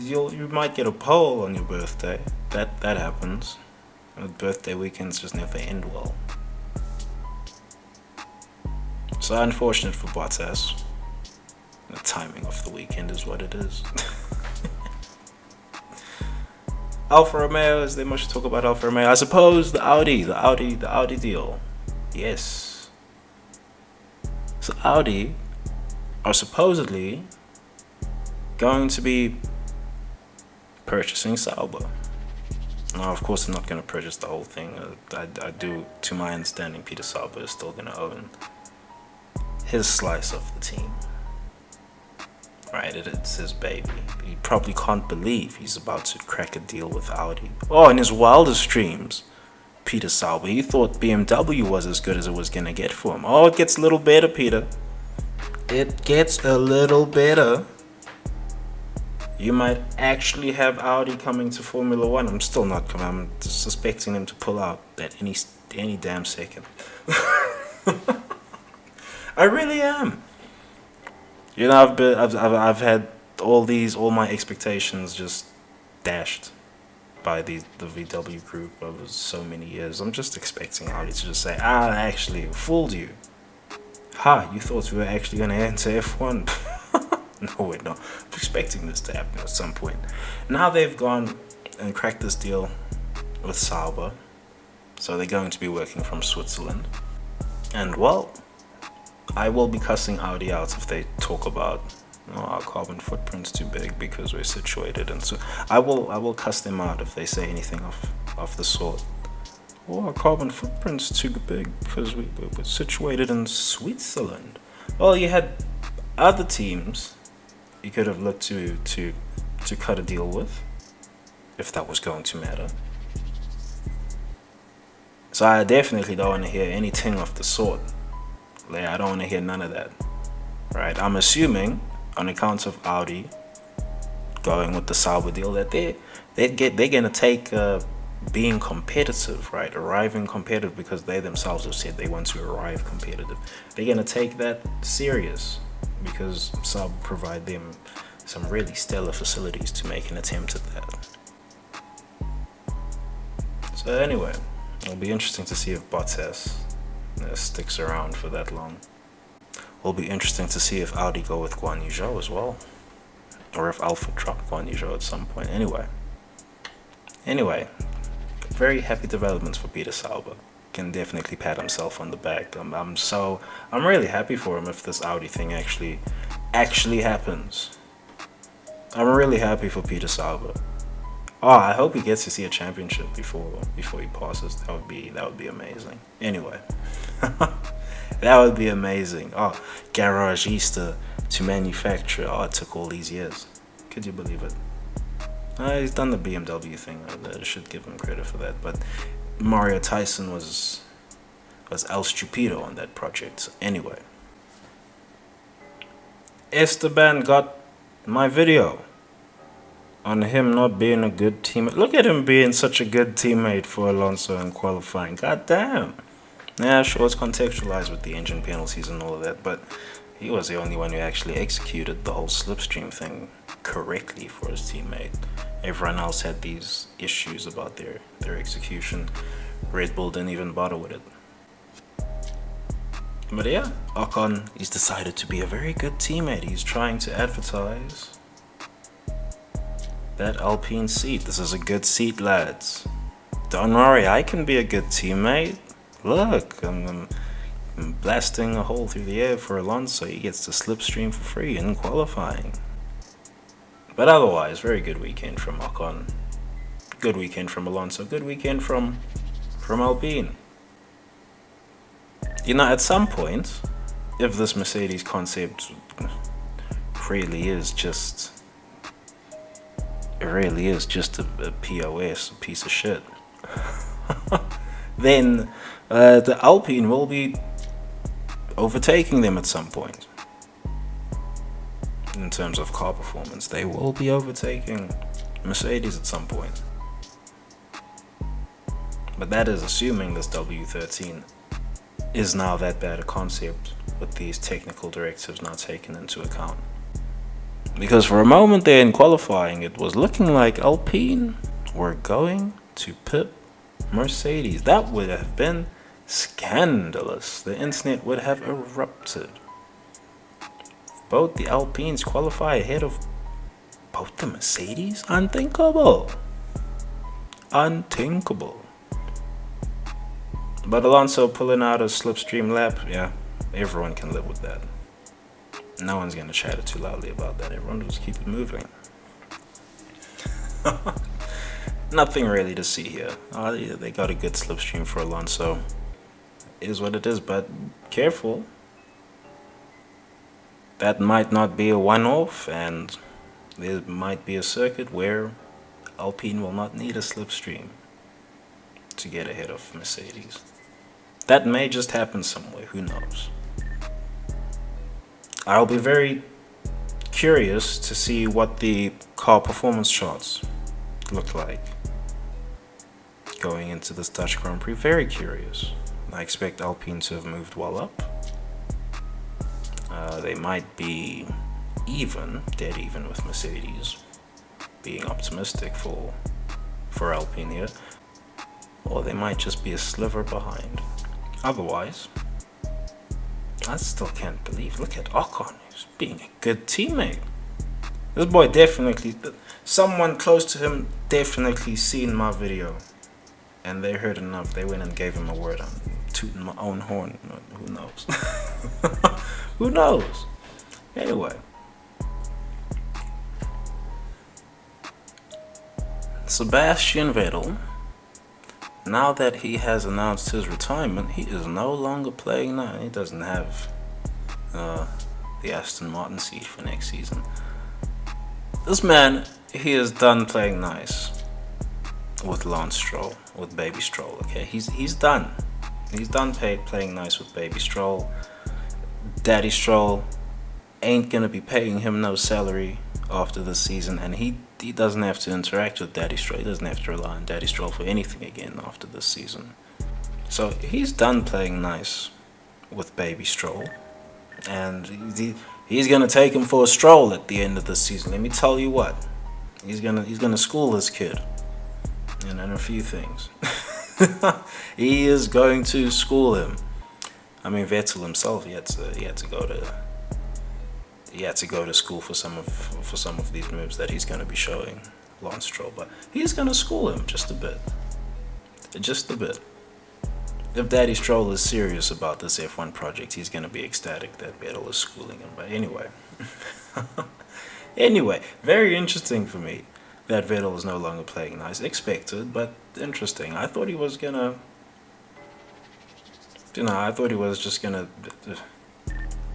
You might get a poll on your birthday. That happens. Birthday weekends just never end well. So unfortunate for Bottas. The timing of the weekend is what it is. Alfa Romeo, is there much to talk about Alfa Romeo? I suppose the Audi deal. Yes. So Audi are supposedly going to be purchasing Sauber. Now, of course, they're not going to purchase the whole thing. I do, to my understanding, Peter Sauber is still going to own his slice of the team. Right, it's his baby. He probably can't believe he's about to crack a deal with Audi. Oh, in his wildest dreams, Peter Sauber, he thought BMW was as good as it was going to get for him. Oh, it gets a little better, Peter. It gets a little better. You might actually have Audi coming to Formula One. I'm still not coming. I'm suspecting them to pull out at any damn second. I really am. You know, I've had all my expectations just dashed by the VW group over so many years. I'm just expecting Audi to just say, actually, fooled you. You thought we were actually going to enter F1? No, we're not. I'm expecting this to happen at some point. Now they've gone and cracked this deal with Sauber. So they're going to be working from Switzerland. And, well, I will be cussing Audi out if they talk about our carbon footprint's too big because we're situated. And so I will cuss them out if they say anything of the sort. Our carbon footprint's too big because we're situated in Switzerland. Well, you had other teams you could have looked to cut a deal with, if that was going to matter. So I definitely don't want to hear anything of the sort. I don't want to hear none of that. Right? I'm assuming, on account of Audi going with the Sauber deal, that they're gonna take being competitive, right? Arriving competitive, because they themselves have said they want to arrive competitive. They're gonna take that serious because Sauber provide them some really stellar facilities to make an attempt at that. So anyway, it'll be interesting to see if Bottas sticks around for that long. It'll be interesting to see if Audi go with Guan Yu Zhou as well, or if Alpha drop Guan Yu Zhou at some point. Anyway, very happy developments for Peter Sauber. Can definitely pat himself on the back. I'm really happy for him if this Audi thing actually happens. I'm really happy for Peter Sauber. Oh, I hope he gets to see a championship before he passes. That would be amazing. Anyway, that would be amazing. Oh, garagista to manufacturer. Oh, it took all these years. Could you believe it? He's done the BMW thing. I should give him credit for that. But Mario Tyson was El Stupido on that project. So anyway, Esteban got my video on him not being a good teammate. Look at him being such a good teammate for Alonso in qualifying. God damn. Yeah, sure, it's contextualized with the engine penalties and all of that, but he was the only one who actually executed the whole slipstream thing correctly for his teammate. Everyone else had these issues about their execution. Red Bull didn't even bother with it. But yeah, Ocon, he's decided to be a very good teammate. He's trying to advertise that Alpine seat. This is a good seat, lads. Don't worry, I can be a good teammate. Look, I'm blasting a hole through the air for Alonso. He gets to slipstream for free in qualifying. But otherwise, very good weekend from Ocon. Good weekend from Alonso. Good weekend from Alpine. You know, at some point, if this Mercedes concept really is just a POS, a piece of shit, then the Alpine will be overtaking them at some point. In terms of car performance, they will be overtaking Mercedes at some point. But that is assuming this W13 is now that bad a concept with these technical directives not taken into account. Because for a moment there in qualifying, it was looking like Alpine were going to pit Mercedes. That would have been scandalous. The internet would have erupted. Both the Alpines qualify ahead of both the Mercedes? Unthinkable. Unthinkable. But Alonso pulling out a slipstream lap, yeah, everyone can live with that. No one's going to chatter too loudly about that. Everyone will just keep it moving. Nothing really to see here. They got a good slipstream for Alonso. It is what it is, but careful. That might not be a one-off, and there might be a circuit where Alpine will not need a slipstream to get ahead of Mercedes. That may just happen somewhere, who knows. I'll be very curious to see what the car performance charts look like going into this Dutch Grand Prix. Very curious. I expect Alpine to have moved well up. They might be dead even with Mercedes, being optimistic for Alpine here. Or they might just be a sliver behind. Otherwise, I still can't believe. Look at Ocon. He's being a good teammate. This boy definitely, someone close to him definitely seen my video. And they heard enough. They went and gave him a word. I'm tooting my own horn. Who knows? Who knows? Anyway. Sebastian Vettel, now that he has announced his retirement, he is no longer playing now. He doesn't have the Aston Martin seat for next season. This man, he is done playing nice with Lance Stroll, with Baby Stroll. Okay, he's done. He's done playing nice with Baby Stroll. Daddy Stroll ain't gonna be paying him no salary after this season, and he doesn't have to interact with Daddy Stroll. He doesn't have to rely on Daddy Stroll for anything again after this season. So he's done playing nice with Baby Stroll, and he's gonna take him for a stroll at the end of the season. Let me tell you what, he's gonna school this kid, and a few things. He is going to school him. I mean, Vettel himself, he had to go to school for some of these moves that he's going to be showing Lance Stroll, but he's going to school him just a bit. If Daddy Stroll is serious about this F1 project, he's going to be ecstatic that Vettel is schooling him. But anyway, very interesting for me that Vettel is no longer playing nice. Expected, but interesting. I thought he was just gonna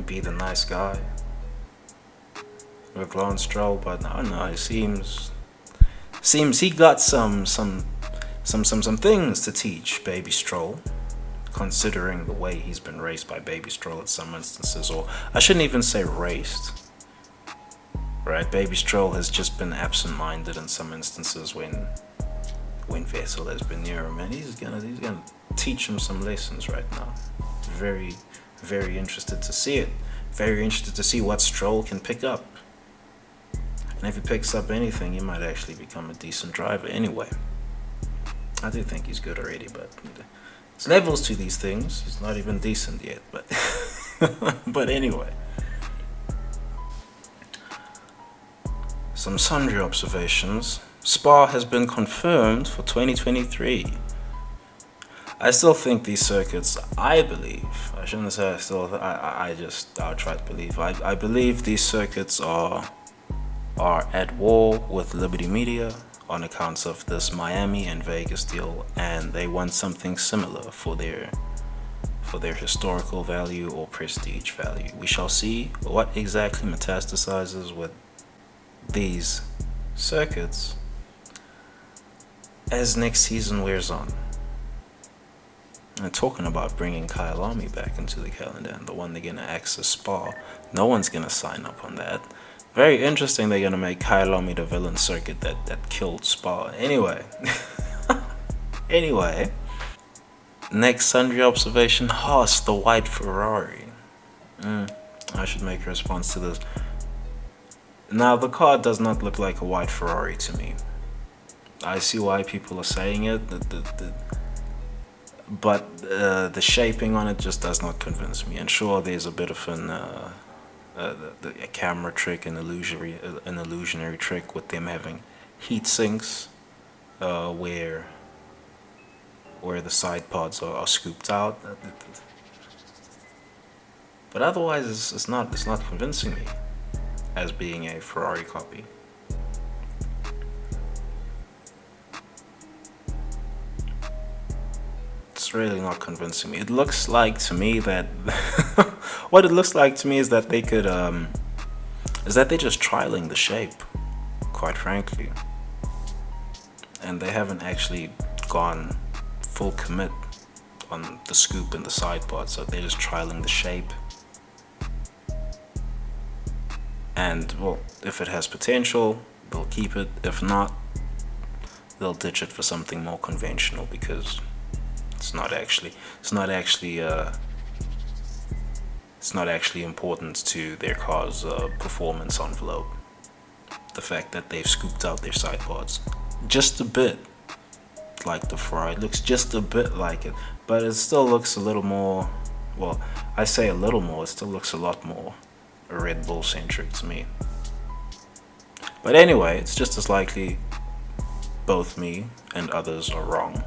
be the nice guy with Lance Stroll, but no, it seems he got some things to teach Baby Stroll, considering the way he's been raced by Baby Stroll at some instances, or I shouldn't even say raced. Right, Baby Stroll has just been absent-minded in some instances when Vettel has been near him, and he's gonna teach him some lessons right now. Very, very interested to see it. Very interested to see what Stroll can pick up. And if he picks up anything, he might actually become a decent driver anyway. I do think he's good already, but there's levels to these things. He's not even decent yet, but but anyway. Some sundry observations. Spa has been confirmed for 2023. I still think these circuits, I believe, I shouldn't say I still, I just outright believe, I believe these circuits are at war with Liberty Media on accounts of this Miami and Vegas deal, and they want something similar for their historical value or prestige value. We shall see what exactly metastasizes with these circuits as next season wears on. And talking about bringing Kyle Army back into the calendar and the one they're gonna access Spa, no one's gonna sign up on that. Very interesting, they're gonna make Kyle Army the villain circuit that killed Spa. Anyway, next sundry observation: Haas, the white Ferrari. I should make a response to this. Now, the car does not look like a white Ferrari to me. I see why people are saying it, but the shaping on it just does not convince me. And sure, there's a bit of a camera trick, an illusionary trick with them having heat sinks, where the side pods are scooped out. But otherwise, it's not convincing me as being a Ferrari copy. It's really not convincing me. It looks like to me that what it looks like to me is that they could is that they're just trialing the shape, quite frankly, and they haven't actually gone full commit on the scoop and the side pod, so they're just trialing the shape. And well, if it has potential, they'll keep it. If not, they'll ditch it for something more conventional, because it's not actually important to their car's performance envelope. The fact that they've scooped out their side pods just a bit like the Ferrari, it looks just a bit like it, but it still looks a little more, well, I say a little more, it still looks a lot more Red Bull centric to me. But anyway, it's just as likely both me and others are wrong,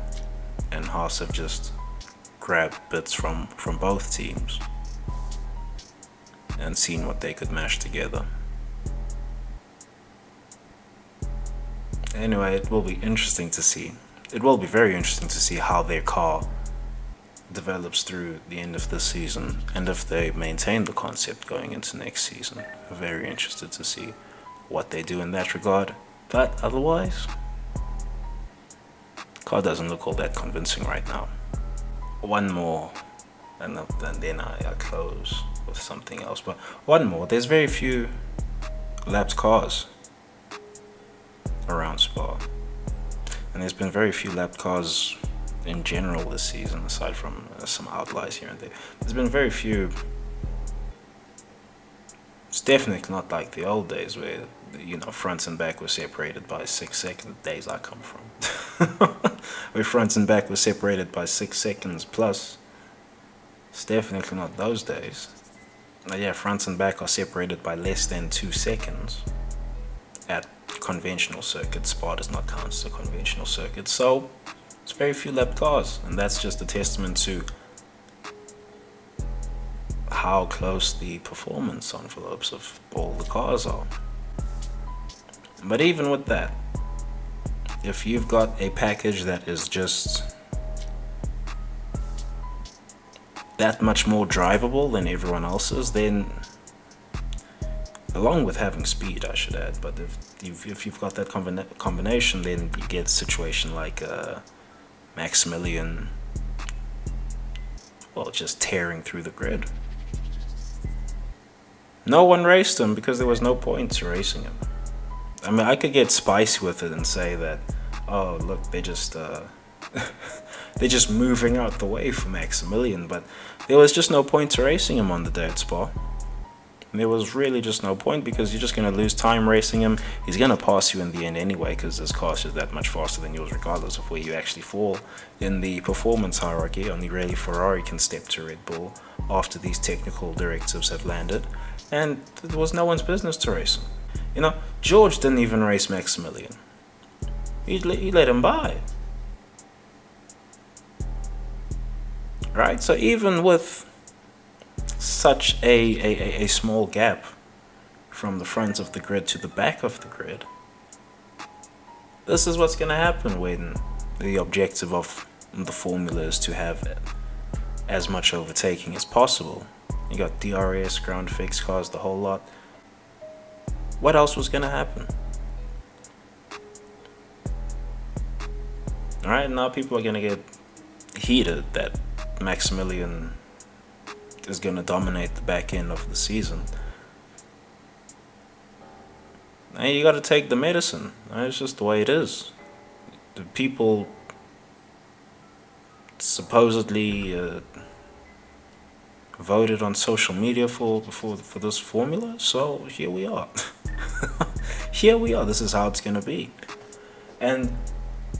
and Haas have just grabbed bits from both teams and seen what they could mash together. Anyway, it will be interesting to see. It will be very interesting to see how their car develops through the end of this season, and if they maintain the concept going into next season. I'm very interested to see what they do in that regard. But otherwise, the car doesn't look all that convincing right now. One more, and then I close with something else. But one more, there's very few lapped cars around Spa. And there's been very few lap cars in general this season, aside from some outliers here and there. There's been very few. It's definitely not like the old days where, you know, front and back were separated by 6 seconds. The days I come from, where front and back were separated by 6 seconds plus. It's definitely not those days. Now, yeah, front and back are separated by less than 2 seconds at conventional circuits. Spa does not count as a conventional circuit, so it's very few lap cars, and that's just a testament to how close the performance envelopes of all the cars are. But even with that, if you've got a package that is just that much more drivable than everyone else's, then, along with having speed, I should add, but if you've got that combination, then you get a situation like Maximilian, well, just tearing through the grid. No one raced him because there was no point to racing him. I mean, I could get spicy with it and say that, oh, look, they're just moving out the way for Maximilian, but there was just no point to racing him on the day at Spa. There was really just no point, because you're just going to lose time racing him. He's going to pass you in the end anyway, because his car is just that much faster than yours, regardless of where you actually fall in the performance hierarchy. Only really Ferrari can step to Red Bull after these technical directives have landed, and it was no one's business to race him. You know, George didn't even race Maximilian. He let him by. Right? So even with such a small gap from the front of the grid to the back of the grid, this is what's going to happen when the objective of the formula is to have as much overtaking as possible. You got DRS, ground fix cars, the whole lot. What else was going to happen? Alright, now people are going to get heated that Maximilian is going to dominate the back end of the season. And you got to take the medicine. It's just the way it is. The people supposedly voted on social media for this formula, so here we are. Here we are. This is how it's going to be. And,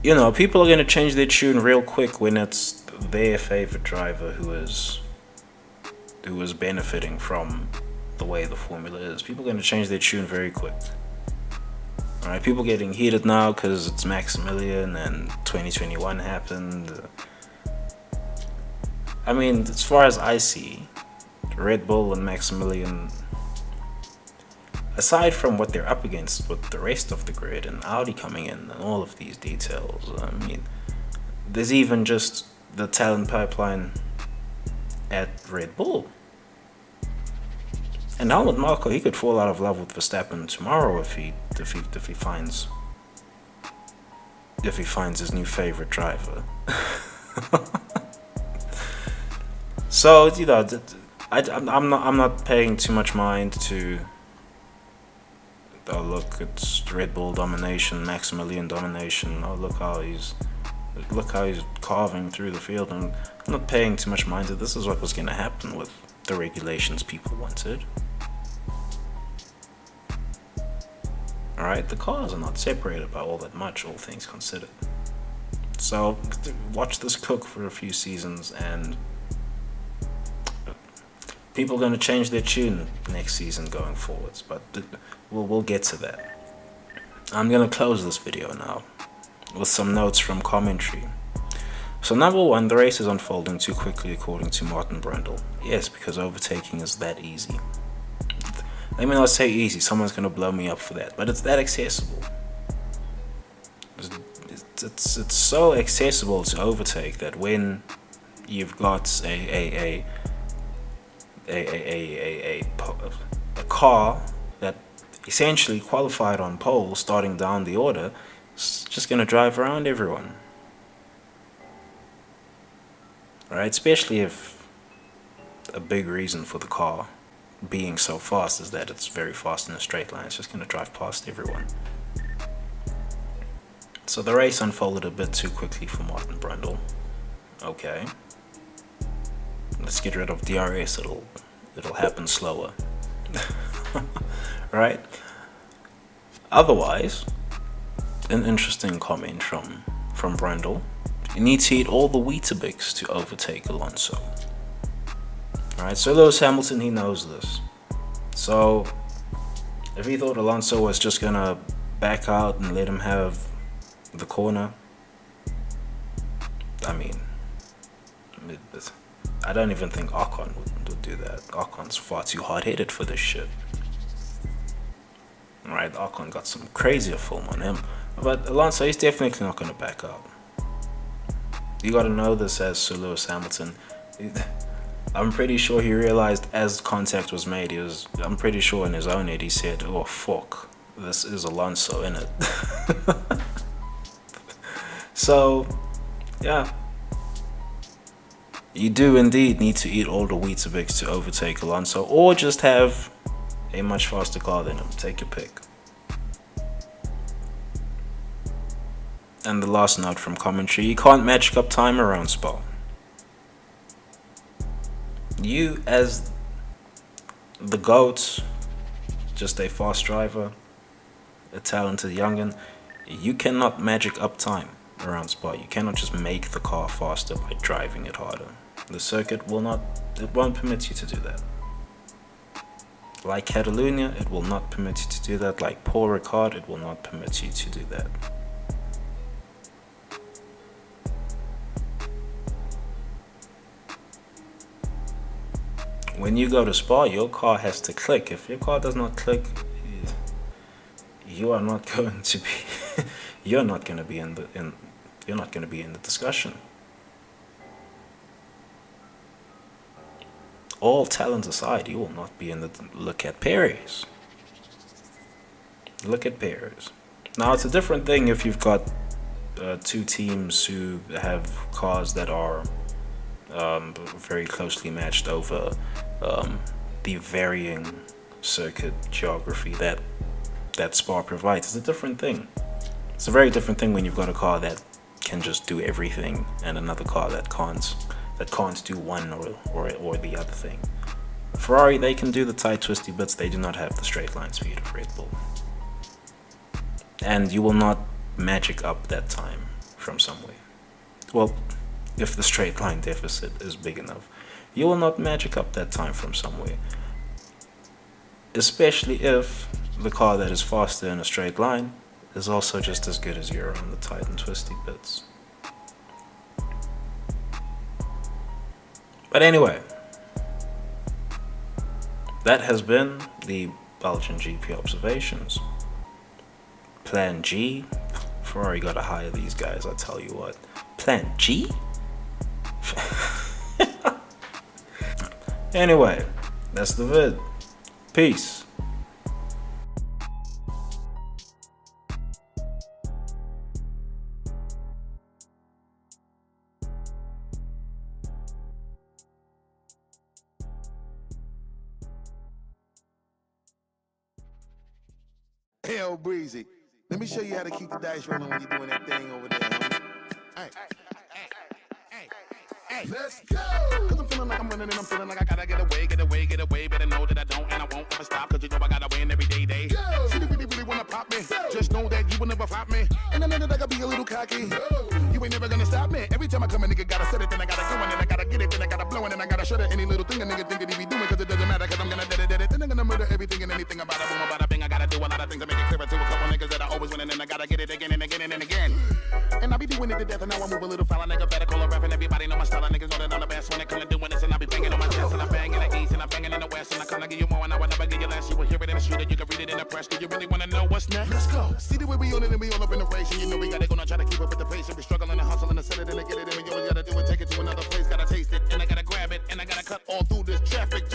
you know, people are going to change their tune real quick when it's their favorite driver who is benefiting from the way the formula is. People are going to change their tune very quick. Alright, people getting heated now because it's Maximilian and 2021 happened. I mean, as far as I see, Red Bull and Maximilian, aside from what they're up against with the rest of the grid and Audi coming in and all of these details, I mean, there's even just the talent pipeline at Red Bull. And Helmut Marko, he could fall out of love with Verstappen tomorrow if he finds his new favorite driver. So, you know, I'm not paying too much mind to, oh look, it's Red Bull domination, Maximilian domination. Oh look how he's carving through the field. And I'm not paying too much mind to this. Is what was going to happen with the regulations people wanted. Alright, the cars are not separated by all that much, all things considered. So watch this cook for a few seasons, and people are going to change their tune next season going forwards, but we'll get to that. I'm going to close this video now with some notes from commentary. So number one, the race is unfolding too quickly according to Martin Brundle. Yes, because overtaking is that easy. Let me not say easy, someone's going to blow me up for that, but it's that accessible. It's so accessible to overtake that when you've got a car that essentially qualified on pole starting down the order, it's just going to drive around everyone. Right? Especially if a big reason for the car being so fast is that it's very fast in a straight line. It's just going to drive past everyone. So the race unfolded a bit too quickly for Martin Brundle. Okay. Let's get rid of DRS, it'll happen slower. Right? Otherwise, an interesting comment from Brundle. You need to eat all the Weetabix to overtake Alonso. Alright, so Lewis Hamilton, he knows this. So if he thought Alonso was just gonna back out and let him have the corner, I mean, I don't even think Ocon would do that. Ocon's far too hard-headed for this shit. Right, Ocon got some crazier film on him, but Alonso, he's definitely not going to back out. You got to know this as Sir Lewis Hamilton. I'm pretty sure he realized as contact was made, I'm pretty sure in his own head he said, oh fuck, this is Alonso, innit? So, yeah. You do indeed need to eat all the Weetabix to overtake Alonso, or just have a much faster car than him. Take your pick. And the last note from commentary, you can't match up time around Spa. You, as the GOAT, just a fast driver, a talented youngin', you cannot magic up time around Spa. You cannot just make the car faster by driving it harder. The circuit won't permit you to do that. Like Catalonia, it will not permit you to do that. Like Paul Ricard, it will not permit you to do that. When you go to Spa, your car has to click. If your car does not click, you are not going to be you're not going to be in the discussion. All talent aside, you will not be in the look at Perez. Look at Perez. Now it's a different thing if you've got two teams who have cars that are very closely matched over the varying circuit geography that Spa provides. It's a different thing. It's a very different thing when you've got a car that can just do everything and another car that can't do one or the other thing. Ferrari, they can do the tight twisty bits, they do not have the straight line speed of Red Bull. And you will not magic up that time from somewhere. Well, if the straight line deficit is big enough, you will not magic up that time from somewhere. Especially if the car that is faster in a straight line is also just as good as you on the tight and twisty bits. But anyway, that has been the Belgian GP observations. Plan G, Ferrari gotta hire these guys, I tell you what. Plan G? Anyway, that's the vid. Peace. Hell breezy. Let me show you how to keep the dice rolling when you're doing that thing over there. Hey. Let's go! Cause I'm feeling like I'm running and I'm feeling like I gotta get away. Better know that I don't and I won't ever stop. Cause you know I gotta win every day. Go! See, you really wanna pop me. Go! Just know that you will never flop me. And I know that I gotta be a little cocky. Go! You ain't never gonna stop me. Every time I come, a nigga gotta set it, then I gotta go and then I gotta get it, then I gotta blow and then I gotta shut it. Any little thing a nigga think that he be doing, cause it doesn't matter, cause I'm gonna dead it. Then I'm gonna murder everything and anything about it. Boom, about a bing. I gotta do a lot of things to make it clearer to a couple niggas that I always win, and then I gotta get it again and again and again. And I be doing it to death, and now I move a little foul. Nigga better call a rap, and everybody know my style. Niggas know that I'm the best when it comes to doing this, and I be banging on my chest, and I bang in the east, and I banging in the west, and I come to give you more, and I will never give you less. You will hear it in the street, or you can read it in the press. Do you really wanna know what's next? Let's go. See the way we on it, and we all up in the race, and you know we gotta go now, try to keep up with the pace, and we struggling and hustling and set it and get it, and we always gotta do it, take it to another place, gotta taste it, and I gotta grab it, and I gotta cut all through this traffic.